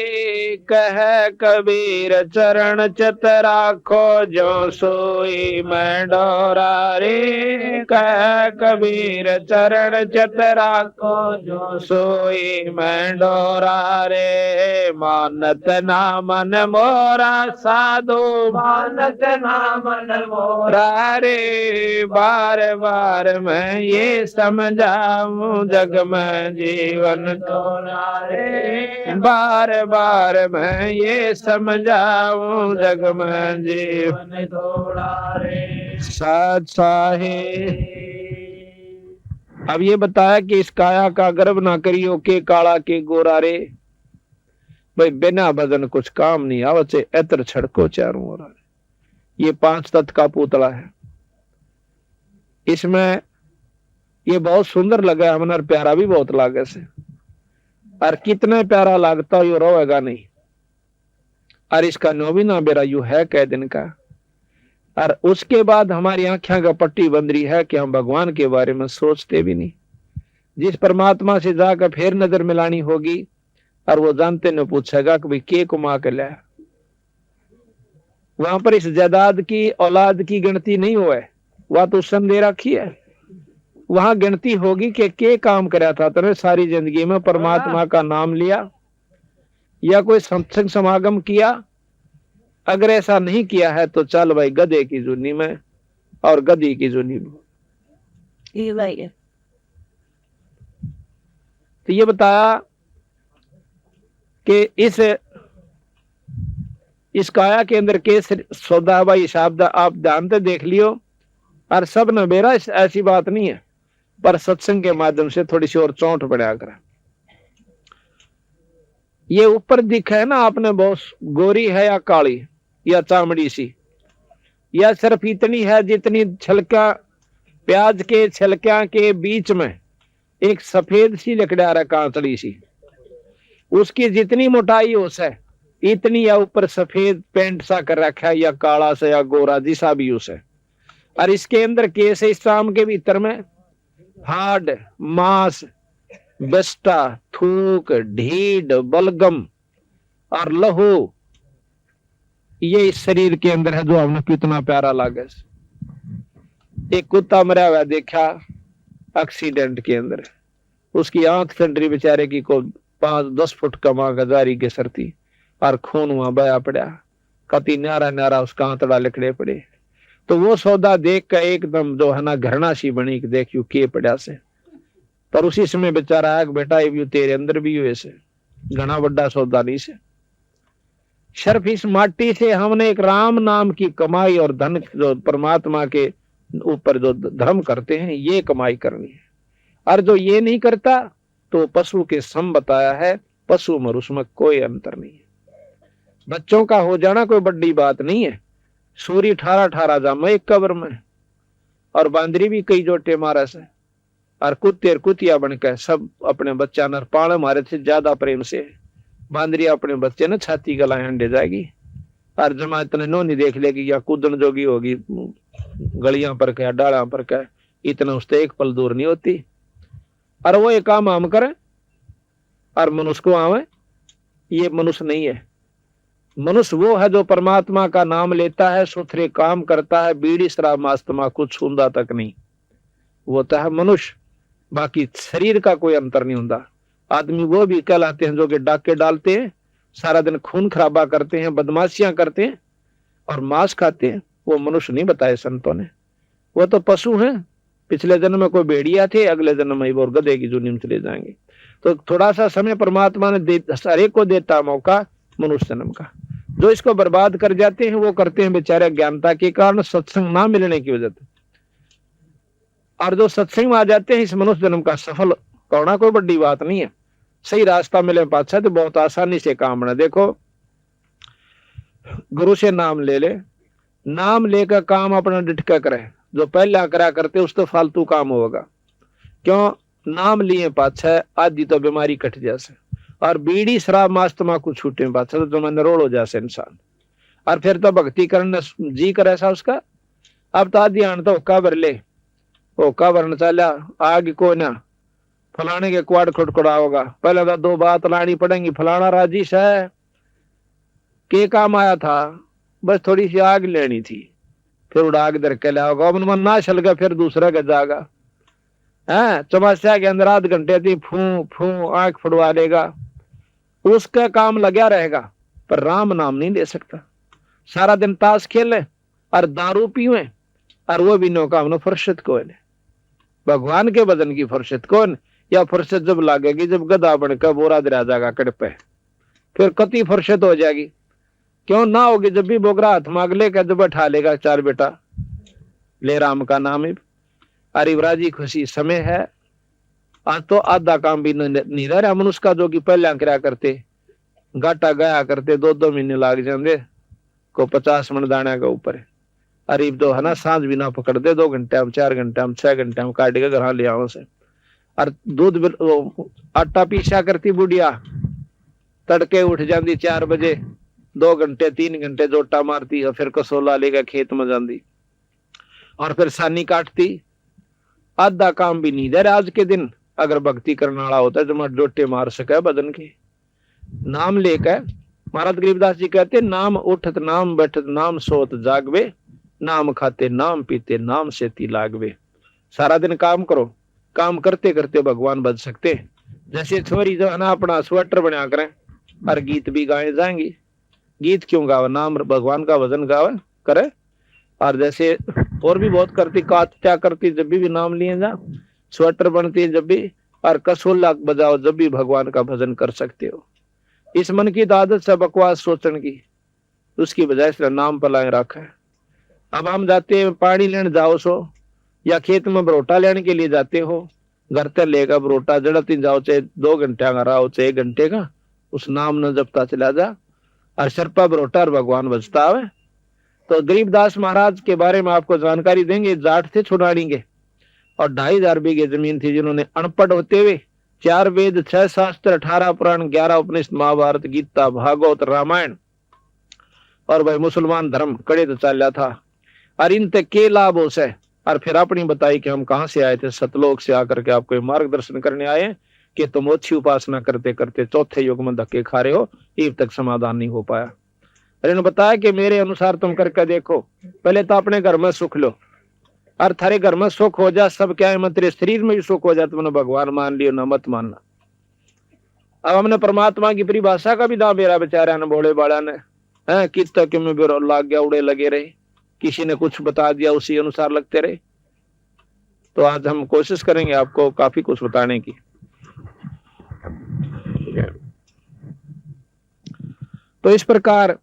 कह कबीर चरण चित राखो जो सोई मैं डोरा रे कह कबीर चरण चित राखो जो सोई मैं डोरा रे मानत ना मन मोरा साधु मानत नाम मोरा मोरा रे बार बार मैं ये समझाऊं जग में जीवन थोड़ा रे बार बार मैं ये समझाऊं जग में जीवन जीवन थोड़ा रे साथ साहे अब ये बताया कि इस काया का गर्व ना करियो के काला के गोरा रे भाई बिना भजन कुछ काम नहीं आवत से एतर छड़को चारों ओर ये 5 तत्व का पुतला है इसमें ये बहुत सुंदर लगा हमने प्यारा भी बहुत लागे से और कितने प्यारा लगता यो रोएगा नहीं और इसका नौवीना बेरा यू है कै दिन का और उसके बाद हमारी आंखें का पट्टी बंद रही है कि हम भगवान के बारे में सोचते भी नहीं जिस परमात्मा से जाकर फिर नजर मिलानी होगी और वो जानते न पूछेगा कि भाई के कुमा के लाया वहां पर इस जायदाद की औलाद की गिनती नहीं हुआ है वह तो संदेह रखी है वहां गिनती होगी कि के काम कराया था तेरे सारी जिंदगी में परमात्मा का नाम लिया या कोई सत्संग समागम किया अगर ऐसा नहीं किया है तो चल भाई गधे की जुनी में और गधी की जुनी में तो ये बताया कि इस काया के अंदर के सौदा भाई शब्द आप ध्यान से देख लियो और सब न बेरा ऐसी बात नहीं है पर सत्संग के माध्यम से थोड़ी सी और चोट बढ़ा कर ये ऊपर दिखा है ना आपने बहुत गोरी है या काली या चामड़ी सी या सिर्फ इतनी है जितनी छिलका प्याज के छिलका के बीच में एक सफेद सी लकड़ा कांतड़ी सी उसकी जितनी मोटाई हो से इतनी या ऊपर सफेद पेंट सा कर रखा है या काला से या गोरा जिसा भी उसे और इसके अंदर केस है इस शाम के भीतर में हाड मांस बस्ता थूक ढीड बलगम और लहू ये इस शरीर के अंदर है जो हमने कितना प्यारा लागे एक कुत्ता मरा हुआ देखा एक्सीडेंट के अंदर, उसकी आंख चंडरी बेचारे की को 5-10 फुट कमा गजारी के सरती और खून वहां बया पड़ा, कति न्यारा न्यारा उसका आंतड़ा लिखड़े पड़े। तो वो सौदा देख कर एकदम जो है ना घृणा सी बनी कि देखियो के पड़ा से। पर उसी समय बेचारा आग बेटा ये तेरे अंदर भी हुए से घना बड़ा सौदा नहीं से। सिर्फ इस माटी से हमने एक राम नाम की कमाई और धन जो परमात्मा के ऊपर जो धर्म करते हैं ये कमाई करनी है। और जो ये नहीं करता तो पशु के सम बताया है, पशु और उसमें कोई अंतर नहीं है। बच्चों का हो जाना कोई बड़ी बात नहीं है। सूरी 18 जामा एक कब्र में, और बांदरी भी कई जोटे मारा से, और कुत्ते और कुतिया बनकर सब अपने बच्चा न पाल मारे थे ज्यादा प्रेम से। बांदरी अपने बच्चे न छाती गलाए अंडे जाएगी, और जमा इतने नो नहीं देख लेगी या कूदन जोगी होगी गलियां पर क्या डाला पर क्या, इतना उससे एक पल दूर नहीं होती। और वो एक काम आम करे और मनुष्य को आवे, ये मनुष्य नहीं है। मनुष्य वो है जो परमात्मा का नाम लेता है, सुथरे काम करता है, बीड़ी शराब मास्तमा कुछ छूंदा तक नहीं, वो तो है मनुष्य। बाकी शरीर का कोई अंतर नहीं होता। आदमी वो भी कहलाते हैं जो कि डाके डालते हैं, सारा दिन खून खराबा करते हैं, बदमाशियां करते हैं और मांस खाते हैं, वो मनुष्य नहीं बताए संतों ने। वो तो पशु हैं, पिछले जन्म में कोई भेड़िया थे, अगले जन्म में वो गधे की जूनी में चले जाएंगे। तो थोड़ा सा समय परमात्मा ने हर एक को देता मौका मनुष्य जन्म का। जो इसको बर्बाद कर जाते हैं वो करते हैं बेचारे ज्ञानता के कारण, सत्संग ना मिलने की वजह से। और जो सत्संग में आ जाते हैं इस मनुष्य जन्म का सफल होना कोई बड़ी बात नहीं है। सही रास्ता मिले पाछा तो बहुत आसानी से काम बना। देखो गुरु से नाम ले ले, नाम लेकर काम अपना डिटका करे, जो पहला करा करते उस तो फालतू काम होगा। क्यों? नाम लिए पाछा आदि तो बीमारी कट जैसे, और बीड़ी शराब मास्तमा को छूटे पाछा तो जमा नरोड़ हो जासे इंसान। और फिर तो भक्ति करने जी करे ऐसा उसका। अब तो आदि आन तो होका भर ले, होका भरना चला आगे को ना फलाने के क्वाड खुटखुड़ा होगा। पहले तो 2 बात लानी पड़ेंगी, फलाना राजीश है के काम आया था, बस थोड़ी सी आग लेनी थी, फिर उड़ा के दर के लिया होगा। मन ना चल गया फिर दूसरा का जागा है, चौमास्या के अंदर आध घंटे थी फू फू आंख फुड़वा लेगा, उसका काम लगा रहेगा, पर राम नाम नहीं ले सकता। सारा दिन ताश खेले और दारू पीवे, और वो भी नो काम न फुर्सत कौन है, भगवान के भजन की फुर्सत कौन। या फुर्सत जब लागेगी जब गधा बनकर बोरा दरा जाएगा कड़पे, फिर कति फुर्सत हो जाएगी। क्यों ना होगी? जब भी बोगरा हाथ मांग लेगा जब बैठा लेगा 4 बेटा ले राम का नाम। अरे राजी खुशी समय है। आज तो आधा काम भी नहीं रहा मनुष्य का, जो कि पहले करा करते गाटा गया करते 2-2 महीने लाग जाते को 50 मन दाना के ऊपर। अरे तो है ना सांझ भी ना पकड़ दे, 2 घंटे में 4 घंटे में 6 घंटे में काट के घर ले आओ से। और दूध आटा पीसा करती बुढ़िया, तड़के उठ जाती 4 बजे, 2 घंटे 3 घंटे जोटा मारती और फिर कसोला लेकर खेत में जाती और फिर सानी काटती। आधा काम भी नहीं दे आज के दिन। अगर भक्ति करने वाला होता है जो जोटे मार सके बदन के नाम लेकर। महाराज गरीबदास जी कहते नाम उठत नाम बैठत नाम सोत जागवे, नाम खाते नाम पीते नाम से ती लागवे। सारा दिन काम करो, काम करते करते भगवान बच सकते। जैसे छोरी जो है ना अपना स्वेटर बना करें और गीत भी गाए जाएंगी। गीत क्यों गावे? नाम भगवान का भजन गावे करे। और जैसे और भी बहुत करती, क्या करती जब भी नाम लिए जा, स्वेटर बनती जब भी, और कसोला बजाओ जब भी भगवान का भजन कर सकते हो। इस मन की आदत से बकवास सोचने की, उसकी वजह से नाम पलाए रखा है। अब हम जाते हैं पानी लेने जाओ सो, या खेत में बरोटा लेने के लिए जाते हो, घर तक लेगा बरोटा जड़ती जाओ, चाहे 2 घंटे का रहा हो चाहे 1 घंटे का, उस नाम न जपता चला जा और शर्पा बरोटा और भगवान बजता है। तो गरीबदास महाराज के बारे में आपको जानकारी देंगे। जाट थे छुड़ानी के और 2500 बीघे जमीन थी, जिन्होंने अनपढ़ होते हुए 4 वेद 6 शास्त्र 18 पुराण 11 उपनिषद महाभारत गीता भागवत रामायण और भाई मुसलमान धर्म कड़े तो चल था। और इन तक के लाभ हो से। और फिर अपनी बताई कि हम कहां से आए थे, सतलोक से आकर के आपको मार्गदर्शन करने आए कि तुम अच्छी उपासना करते करते 4थे युग में धक्के खा रहे हो, अब तक समाधान नहीं हो पाया। अरे ने बताया कि मेरे अनुसार तुम करके देखो, पहले तो अपने घर में सुख लो, और थारे घर में सुख हो जा, सब क्या है मत तेरे शरीर में भी सुख हो जा, तुमने भगवान मान लियो ना मत मानना। अब हमने परमात्मा की परिभाषा का भी दाम बेरा बेचारा ने भोले बाड़ा ने है कित तक में भी लाग गया, उड़े लगे रहे, किसी ने कुछ बता दिया उसी अनुसार लगते रहे। तो आज हम कोशिश करेंगे आपको काफी कुछ बताने की। तो इस प्रकार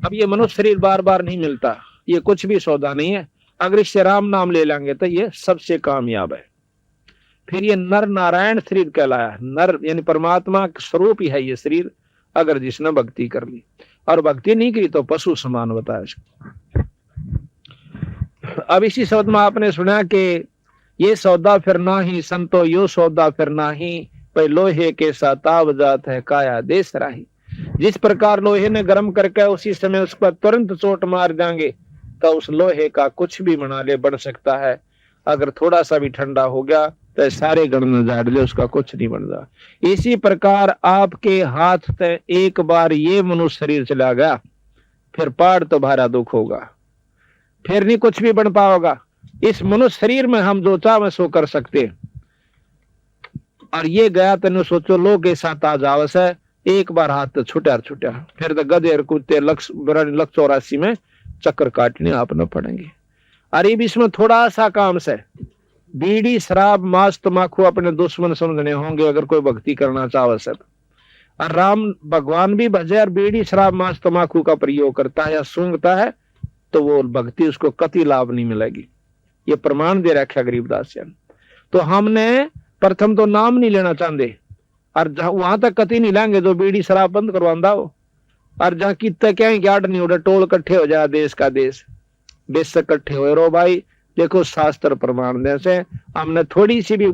अब ये मनुष्य शरीर बार बार नहीं मिलता, ये कुछ भी सौदा नहीं है। अगर इससे राम नाम ले लेंगे तो ये सबसे कामयाब है। फिर ये नर नारायण शरीर कहलाया, नर यानी परमात्मा का स्वरूप ही है ये शरीर, अगर जिसने भक्ति कर ली, और भक्ति नहीं की तो पशु समान बताया। अब इसी शब्द में आपने सुना कि ये सौदा फिर नाही संतो यो सौदा फिर नाही, पे लोहे के साताव जात है काया देश राही। जिस प्रकार लोहे ने गर्म करके उसी समय उस पर तुरंत चोट मार देंगे तो उस लोहे का कुछ भी बना ले बन सकता है, अगर थोड़ा सा भी ठंडा हो गया तो सारे गण में झाड़ ले उसका कुछ नहीं बन रहा। इसी प्रकार आपके हाथ से एक बार ये मनुष्य शरीर चला गया, फिर पाड़ तो भारा दुख होगा, फिर नहीं कुछ भी बन पाओगा। इस मनुष्य शरीर में हम जो चाहे सो कर सकते, और ये गया तेने सोचो लो के साथ आ जावस है, एक बार हाथ तो छुटा फिर तो गधे और कुत्ते लक्ष्य 84 में चक्कर काटने आपने पड़ेंगे। अरे इसमें थोड़ा सा काम से बीड़ी शराब मांस तमाकू अपने दुश्मन समझने होंगे अगर कोई भक्ति करना चाहे सब। और राम भगवान भी भजे और बीड़ी शराब मांस तमाकू का प्रयोग करता है या सूंघता है तो वो भक्ति उसको कति लाभ नहीं मिलेगी। ये प्रमाण दे रखा गरीबदास जी। तो हमने प्रथम तो नाम नहीं लेना चाहते, और वहां तक कति नहीं लेंगे जो बीड़ी शराब बंद करवांदा हो, और जहाँ कितने क्या गार्ड नहीं उड़े टोल इकट्ठे हो जाए देश का देश इकट्ठे हो रो भाई। देखो शास्त्र प्रमाण दे से हमने थोड़ी सी भी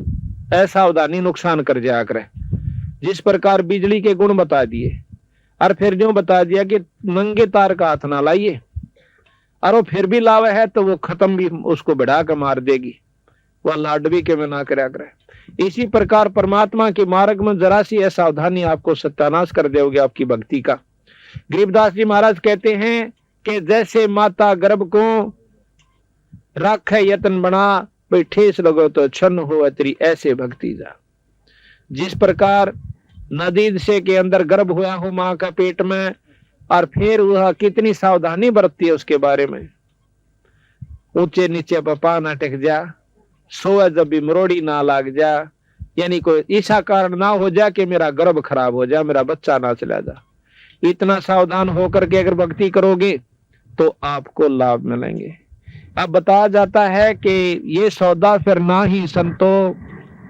असावधानी नुकसान कर जाया करे। जिस प्रकार बिजली के गुण बता दिए और फिर जो बता दिया कि नंगे तार का हाथ ना लाइए, और वो फिर भी लावे है तो वो खत्म भी उसको बढ़ा कर मार देगी, वह लाडवी के में ना करा करे। इसी प्रकार परमात्मा के मार्ग में जरा सी असावधानी आपको सत्यानाश कर देगी आपकी भक्ति का। गरीबदास जी महाराज कहते हैं कि जैसे माता गर्भ को राखे यत्न बना, भाई ठेस लगो तो छन्न हो तेरी ऐसे भक्ति जा। जिस प्रकार नदी से के अंदर गर्भ हुआ हो माँ का पेट में, और फिर वह कितनी सावधानी बरतती है उसके बारे में, ऊंचे नीचे पपा ना टेक जा, सोए जब भी मरोड़ी ना लाग जा, यानी कोई ऐसा कारण ना हो जा कि मेरा गर्भ खराब हो जा, मेरा बच्चा ना चला जा। इतना सावधान होकर के अगर भक्ति करोगे तो आपको लाभ मिलेंगे। अब बताया जाता है कि ये सौदा फिर ना ही संतो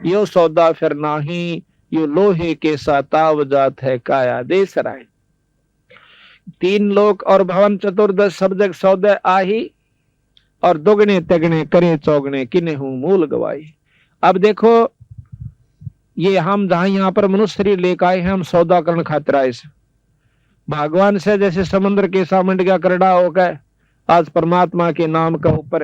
यो सौदा फिर ना ही, यो लोहे के साताव जात है काया देश राय। 3 लोक और भवन चतुर्दश सब जग सौदे आही, और दोगने तगने करे चौगने किन्हे हूं मूल गवाई। अब देखो ये हम जहां यहाँ पर मनुष्य शरीर लेकर आए हैं, हम सौदा करण खातिर आए से भगवान से, जैसे समुद्र के सामंड का करड़ा होकर आज परमात्मा के नाम का ऊपर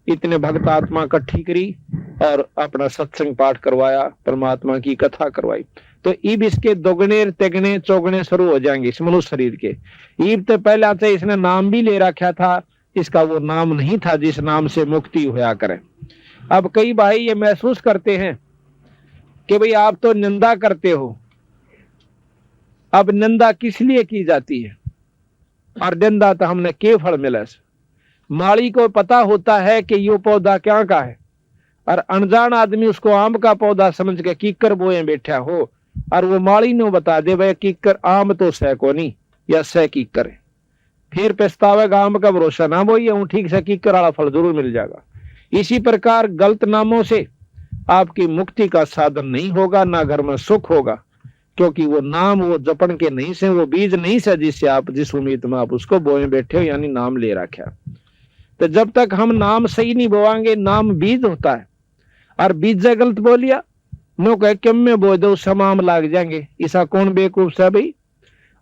इतने भक्त आत्मा इकट्ठी करी और अपना सत्संग पाठ करवाया, परमात्मा की कथा करवाई। तो ईब इसके दोगने तेगने चौगने शुरू हो जाएंगे इस मनुष्य शरीर के। ईब तो पहले से इसने नाम भी ले रखा था, इसका वो नाम नहीं था जिस नाम से मुक्ति होया करे। अब कई भाई ये महसूस करते हैं कि भाई आप तो निंदा करते हो। अब निंदा किस लिए की जाती है, और निंदा तो हमने के फल मिला। माली को पता होता है कि ये पौधा क्या का है, और अनजान आदमी उसको आम का पौधा समझ के कीकर बोए बैठा हो, और वो माली ने बता दे भाई कीकर आम तो सह को नहीं या सह कीकर है, फिर पछतावेगा आम का भरोसा ना बोइए, ठीक से कीकर वाला फल जरूर मिल जाएगा। इसी प्रकार गलत नामों से आपकी मुक्ति का साधन नहीं होगा, ना घर में सुख होगा, क्योंकि वो नाम वो जपन के नहीं से, वो बीज नहीं से जिससे आप जिस उम्मीद में आप उसको बोए बैठे हो, यानी नाम ले रखा। तो जब तक हम नाम सही नहीं बोवाएंगे, नाम बीज होता है, और बीज गलत बोलिया नो कह कम में बो दो सब आम लाग जाएंगे। ऐसा कौन बेवकूफ है भाई,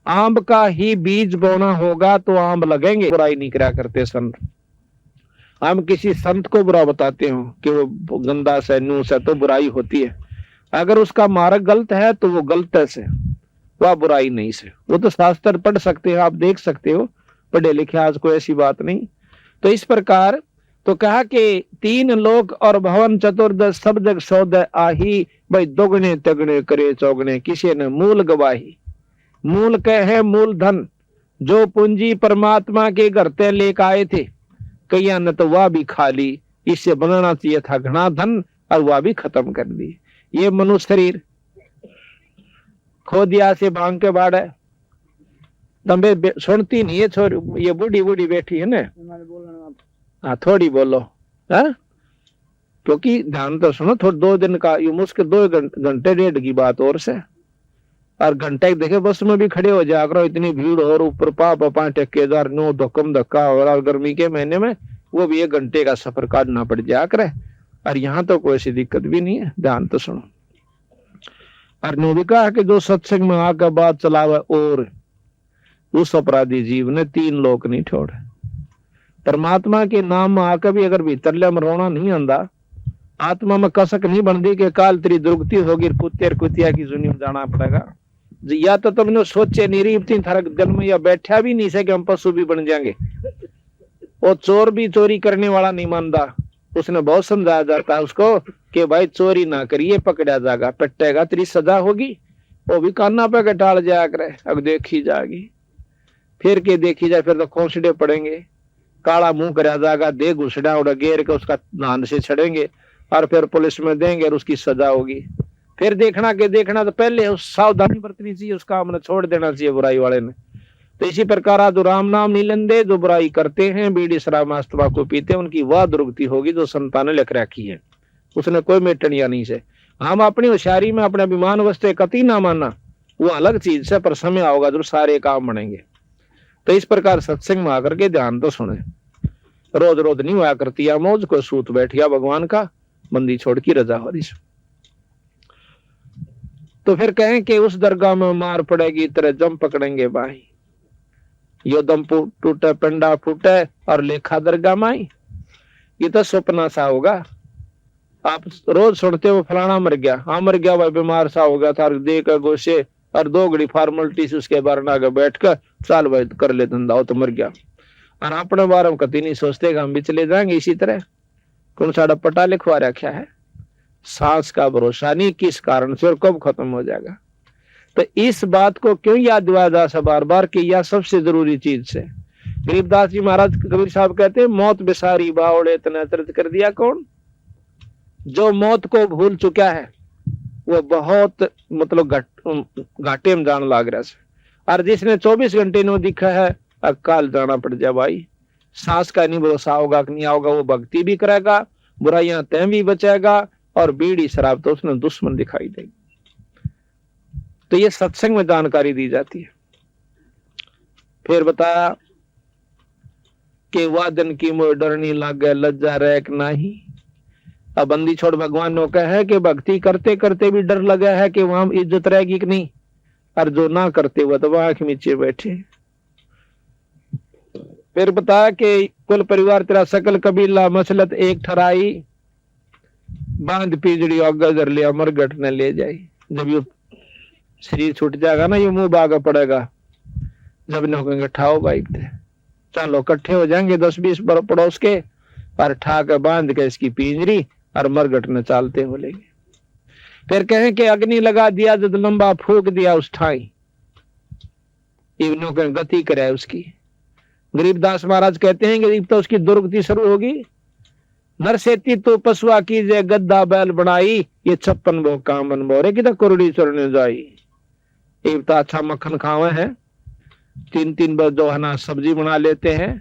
आम का ही बीज बोना होगा तो आम लगेंगे। बुराई नहीं करा करते संत, हम किसी संत को बुरा बताते हो कि वो गंदा से नू से, तो बुराई होती है। अगर उसका मार्ग गलत है तो वो गलत से, वह बुराई नहीं से। वो तो शास्त्र पढ़ सकते हो, आप देख सकते हो, पढ़े लिखे आज कोई ऐसी बात नहीं। तो इस प्रकार तो कहा कि 3 लोक और भवन चतुर्दश सब जग सौदय आही, भाई दोगुने तगने करे चौगने, किसी ने मूल गवाही। मूल कहे मूल धन, जो पूंजी परमात्मा के घर ते लेकर आए थे, कईया ने तो वह भी खा ली। इससे बनाना चाहिए था घना धन और वह भी खत्म कर दी। ये मनुष्य शरीर खो दिया से भांग के बाड़े, तंबे सुनती नहीं है छोरी, ये बूढ़ी बूढ़ी बैठी है ना, हाँ थोड़ी बोलो, हाँ क्योंकि ध्यान तो सुनो थोड़ा। 2 दिन का ये मुश्किल 2 घंटे 1.5 की बात और से, और घंटे देखे बस में भी खड़े हो जाया करो, इतनी भीड़ और ऊपर पापा ठेकेदार नो धक्कम धक्का, और गर्मी के महीने में वो भी 1 घंटे का सफर काटना पड़ जाया करे। और यहाँ तो कोई ऐसी दिक्कत भी नहीं है, ध्यान तो सुनो। और ने भी कहा कि जो सत्संग में आकर बात चलावे और उस अपराधी जीव ने 3 लोक नहीं छोड़े। परमात्मा के नाम में आकर भी अगर भीतरले में रोना नहीं आंदा, आत्मा में कसक नहीं बनती कि काल तेरी दुर्गति होगी, कुतिया की जुनी में जाना पड़ेगा। या तो तुमने सोचे नहीं रही इतनी थारा जन्म या बैठा भी नहीं से कि हम पशु भी बन जाएंगे। वो चोर भी चोरी करने वाला नहीं मानता, उसने बहुत समझाया जाता है उसको कि भाई चोरी ना करिए, पकड़ा जाएगा, पट्टेगा, तेरी सजा होगी। वो भी कान्ना पे टाल जाया करे, अब देखी जाएगी, फिर के देखी जाए, फिर तो खोसड़े पड़ेंगे, काला मुंह कराया जाएगा, दे घुसड़ा उड़ा गेर के उसका धान से छड़ेंगे और फिर पुलिस में देंगे और उसकी सजा होगी। फिर देखना तो पहले उस सावधानी बरतनी चाहिए, उस काम ने छोड़ देना चाहिए बुराई वाले ने। तो इसी प्रकार आज राम नाम नहीं लेंदे, जो बुराई करते हैं, बीड़ी शराब मांस तंबाकू पीते हैं, उनकी वह दुर्गति होगी जो संतान ने लिख रखी है, उसने कोई मेटनिया नहीं से। हम अपनी होशियारी में अपने अभिमान वस्ते कति ना मानना, वो अलग चीज से, पर समय आओगा जो सारे काम बनेंगे। तो इस प्रकार सत्संग में आकर के ध्यान तो सुने, रोज रोज नहीं हुआ करती या मौज को सूत बैठिया भगवान का, बंदी छोड़ की रजा हो रही। तो फिर कहें कि उस दरगाह में मार पड़ेगी, तरह जम पकड़ेंगे भाई, यो दम टूटे पिंडा फूटे और लेखा दरगाह माई। ये तो सपना सा होगा। आप रोज सुनते हो फलाना मर गया, हाँ मर गया भाई, बीमार सा हो गया था, दे कर गोशे और 2 घड़ी फॉर्मेलिटी से उसके बारे में आगे बैठ कर चाल भाई कर ले धंधा, तो मर गया। और अपने बारे में कभी नहीं सोचते कि हम भी चले जाएंगे इसी तरह। कौन साड़ा पटा लिखवा रखा है, सांस का भरोसा नहीं किस कारण से और कब खत्म हो जाएगा। तो इस बात को क्यों याद दिलाया जा बार बार कि यह सबसे जरूरी चीज से। गरीबदास जी महाराज कबीर साहब कहते हैं, मौत बेसारी बावड़े इतना दर्द कर दिया कौन। जो मौत को भूल चुका है वो बहुत मतलब घाटे में जान लाग रहा है। और जिसने 24 घंटे नो दिखा है अकाल जाना पड़ जाए भाई, सांस का नहीं भरोसा होगा कि नहीं होगा, वो भक्ति भी करेगा, बुराइयां तय भी बचेगा, और बीड़ी शराब तो उसने दुश्मन दिखाई देगी। तो ये सत्संग में जानकारी दी जाती है। फिर बताया कि वह दिन की मोह डरनी लागे, लज्जा रैक नाही। अब बंदी छोड़ भगवान ने कहा है कि भक्ति करते करते भी डर लगा है कि वहां इज्जत रहेगी कि नहीं, और जो ना करते हुए तो वहां के नीचे बैठे। फिर बताया कि कुल परिवार तेरा सकल कबीला मसलत एक ठराई, बांध पीजड़ी आगे धर लिया मरगट ने ले जाई। जब ये शरीर छूट जाएगा ना, ये मुंह बागा पड़ेगा, जब ने कहेंगे ठाओ भाई, चलो इकट्ठे हो जाएंगे 10-20 पड़ोस के, और ठा के बांध के इसकी पिंजरी और मरगट ने चालते हो लेंगे। फिर कहें कि अग्नि लगा दिया, जब लंबा फूक दिया उस ठाई, इवनों के गति करे उसकी। गरीबदास महाराज कहते हैं कि तो उसकी दुर्गति शुरू होगी। नरसेती तो पशुआ कीजे गद्दा बैल बनाई, ये 56 भोग काम बन बोरे की तो कुरड़ी चढ़ने जाई। एक तो अच्छा मक्खन खावे हैं, 3-3 बार जो है ना सब्जी बना लेते हैं,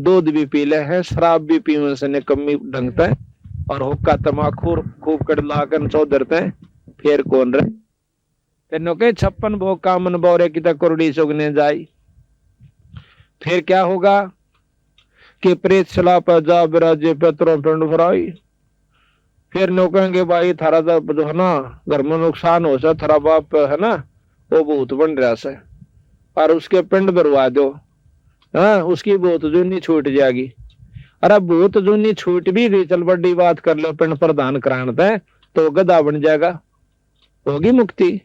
दूध भी पी ले हैं, शराब भी पीने से निकम्मी ढंगते हैं, और हुक्का तमाकू खूब कड़लाकर चौधरते हैं। फिर कौन रहे तेनो के 56 भोग काम बन बोरे की तो कुरड़ी चुगने जाई। फिर क्या होगा कि प्रेत सला पर जा बिराजे पेत्रों पिंड भराई। फिर नो कहेंगे भाई थारा जो है ना घर में नुकसान हो सा, थारा बाप है ना वो भूत बन रहा से, और उसके पिंड भरवा दो, हाँ उसकी भूत जूनी छूट जाएगी। अरे भूत जूनी छूट भी गई, चल बड़ी बात कर लो, पिंड प्रदान कराना तो गधा बन जाएगा, होगी मुक्ति।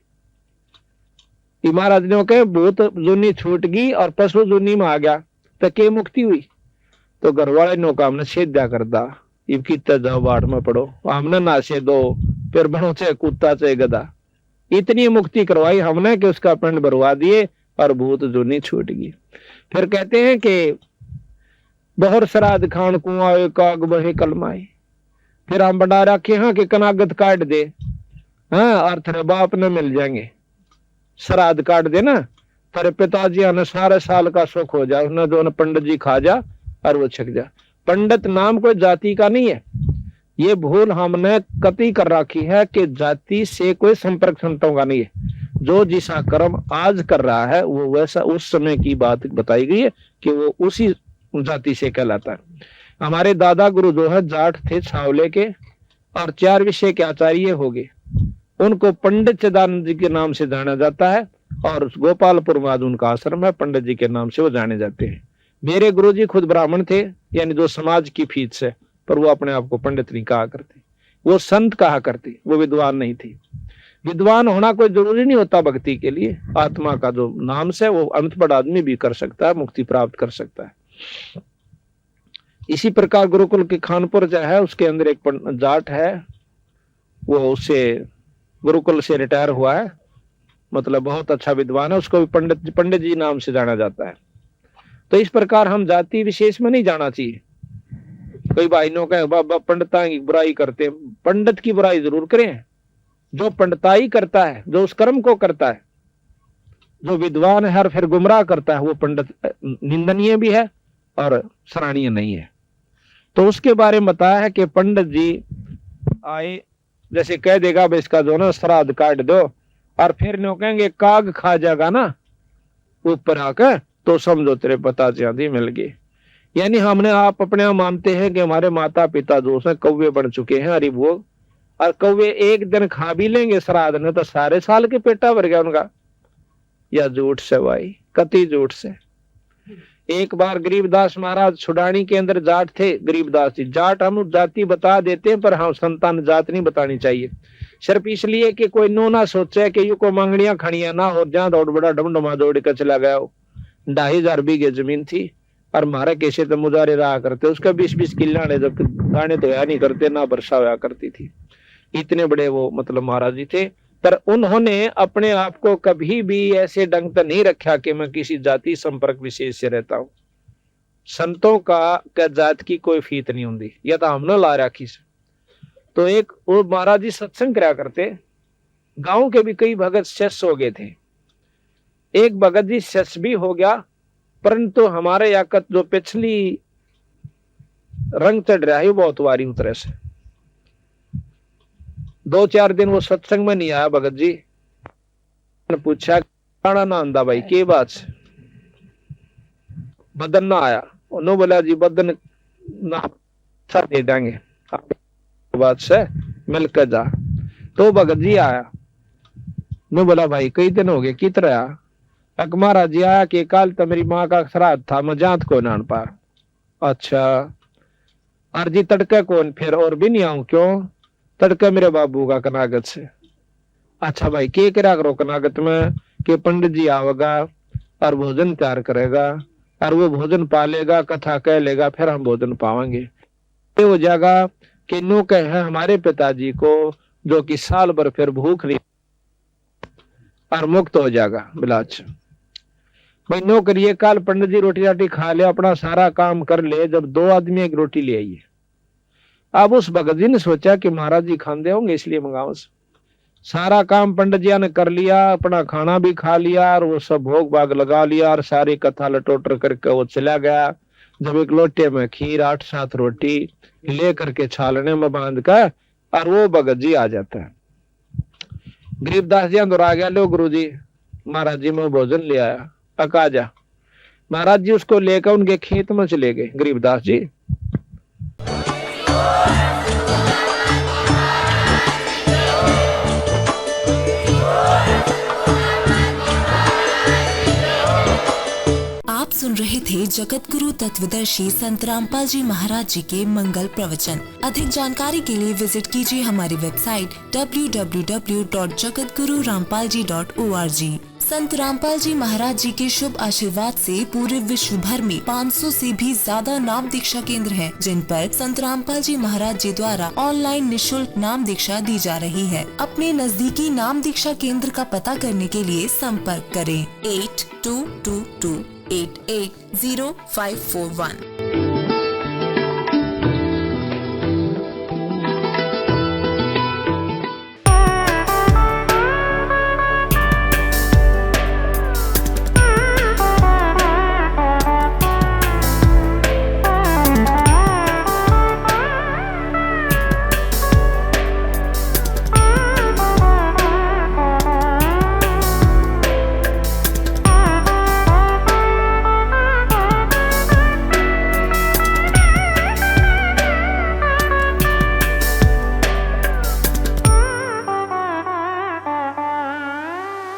महाराज ने कहे भूत जूनी छूट गई और पशु जूनी में आ गया, तो के मुक्ति हुई। तो घर वाले नो काम ने छेद्या करता, इब कितना जाओ बाढ़ में पड़ो, हमने नाशे दो, फिर बनो चाहे कुत्ता चाहे गधा। इतनी मुक्ति करवाई हमने कि उसका पिंड भरवा दिए और भूत जूनी छूट गई। फिर कहते हैं कि बहुर श्राद्ध खान कुआं काग बहे कलमाई। फिर हम बना रखे हैं कि कनागत काट दे, हाँ, और तेरे बाप ने मिल जाएंगे। श्राद्ध काट दे ना, तेरे पिताजी ने सारे साल का सुख हो जा, उसने दोनों पंडित जी खा जा और वो छक जा। पंडित नाम कोई जाति का नहीं है। ये भूल हमने कतई कर रखी है कि जाति से कोई संपर्क संतों का नहीं है। जो जिसा कर्म आज कर रहा है वो वैसा उस समय की बात बताई गई है कि वो उसी जाति से कहलाता है। हमारे दादा गुरु जो है जाट थे छावले के, और 4 विषय के आचार्य हो गए। उनको पंडित चिदानंद जी के नाम से जाना जाता है, और गोपालपुर में उनका आश्रम है, पंडित जी के नाम से वो जाने जाते हैं। मेरे गुरु जी खुद ब्राह्मण थे, यानी जो समाज की फीस से, पर वो अपने आप को पंडित नहीं कहा करते, वो संत कहा करते, वो विद्वान नहीं थे। विद्वान होना कोई जरूरी नहीं होता भक्ति के लिए। आत्मा का जो नाम से वो अनपढ़ आदमी भी कर सकता है, मुक्ति प्राप्त कर सकता है। इसी प्रकार गुरुकुल के खानपुर जो है उसके अंदर एक जाट है, वो उससे गुरुकुल से रिटायर हुआ है, मतलब बहुत अच्छा विद्वान है, उसको भी पंडित जी नाम से जाना जाता है। तो इस प्रकार हम जाति विशेष में नहीं जाना चाहिए। कई भाइयों का बाबा पंडिता की बुराई करते हैं, पंडित की बुराई जरूर करें। जो पंडिताई करता है, जो उस कर्म को करता है, जो विद्वान है और फिर गुमराह करता है, वो पंडित निंदनीय भी है और सराहनीय नहीं है। तो उसके बारे में बताया है कि पंडित जी आए, जैसे कह देगा भाई इसका जो ना श्राद्ध काट दो, और फिर नो कहेंगे काग खा जाएगा ना ऊपर आकर, तो समझो तेरे पता चांदी मिल गई। यानी हमने आप अपने आप मानते हैं कि हमारे माता पिता जो है कौवे बन चुके हैं, अरे वो, और कौवे एक दिन खा भी लेंगे श्राद्ध ने तो सारे साल के पेटा भर गया उनका। या झूठ से भाई, कति झूठ से। एक बार गरीबदास महाराज छुड़ानी के अंदर जाट थे, गरीबदास जी जाट हम जाति बता देते हैं, पर हम संतान जात नहीं बतानी चाहिए, सिर्फ इसलिए कि कोई नो ना सोचे कि यू को मांगड़ियां खड़ियां ना हो, जहां दौड़ बड़ा डमडमा दौड़ कर चला गया। 2,500 बीघे जमीन थी, और हमारे कैसे तो मुजारे रहा करते, उसका 20-20 किला ने, जब दाने तो या नहीं करते ना वर्षा हुआ करती थी। इतने बड़े वो मतलब महाराज जी थे, पर उन्होंने अपने आप को कभी भी ऐसे ढंग से नहीं रखा कि मैं किसी जाति संपर्क विशेष से रहता हूं। संतों का जात की कोई फीत नहीं होती, या तो हमने ला रखी से। तो एक वो महाराज जी सत्संग करा करते, गांव के भी कई भगत शिष्य हो गए थे। एक भगत जी शिष्य भी हो गया, परंतु हमारे याकत जो पिछली रंग चढ़ रहा है बहुत वारी उतरे से। 2-4 दिन वो सत्संग में नहीं आया भगत जी ने पूछा खाना ना आंदा भाई के बात से, बदन ना आया। उन्होंने बोला जी बदन ना दे देंगे बात से मिलकर जा। तो भगत जी आया, मैं बोला भाई कई दिन हो गए कित रहा। अक महाराज जी आया कि कल तो मेरी माँ का श्राद्ध था, मैं जात को नान पा। अच्छा अर्जी तड़के कौन, फिर और भी नहीं आऊं क्यों, तड़के मेरे बाबू का कनागत से। अच्छा भाई के करा करो कनागत में, कि पंडित जी आवेगा और भोजन तैयार करेगा, और वो भोजन पालेगा, कथा कह लेगा, फिर हम भोजन पावेंगे। ये हो जाएगा कि नो कहे हमारे पिताजी को, जो कि साल भर फिर भूख नहीं और मुक्त हो जाएगा बिलाच। भाई नो करिए, कल पंडित जी रोटी राटी खा ले, अपना सारा काम कर ले, जब 2 आदमी एक रोटी ले आइए। अब उस भगत जी ने सोचा कि महाराज जी खाते होंगे इसलिए मंगाओ। सारा काम पंडित जी ने कर लिया, अपना खाना भी खा लिया, और वो सब भोग भाग लगा लिया, और सारी कथा लटोटर करके वो चला गया। जब एक लोटे में खीर 8-7 रोटी ले करके छालने में बांध कर, और वो भगत जी आ जाता है। गरीबदास जी अंदर आ गया, लो गुरु जी महाराज जी मैं भोजन ले आया, आ जा। महाराज जी उसको लेकर उनके खेत में चले गए गरीबदास जी। आप सुन रहे थे जगत गुरु तत्वदर्शी संत रामपाल जी महाराज जी के मंगल प्रवचन। अधिक जानकारी के लिए विजिट कीजिए हमारी वेबसाइट www.jagatgururampalji.org। संत रामपाल जी महाराज जी के शुभ आशीर्वाद से पूरे विश्व भर में 500 से भी ज्यादा नाम दीक्षा केंद्र हैं, जिन पर संत रामपाल जी महाराज जी द्वारा ऑनलाइन निशुल्क नाम दीक्षा दी जा रही है। अपने नजदीकी नाम दीक्षा केंद्र का पता करने के लिए संपर्क करें 8222880541।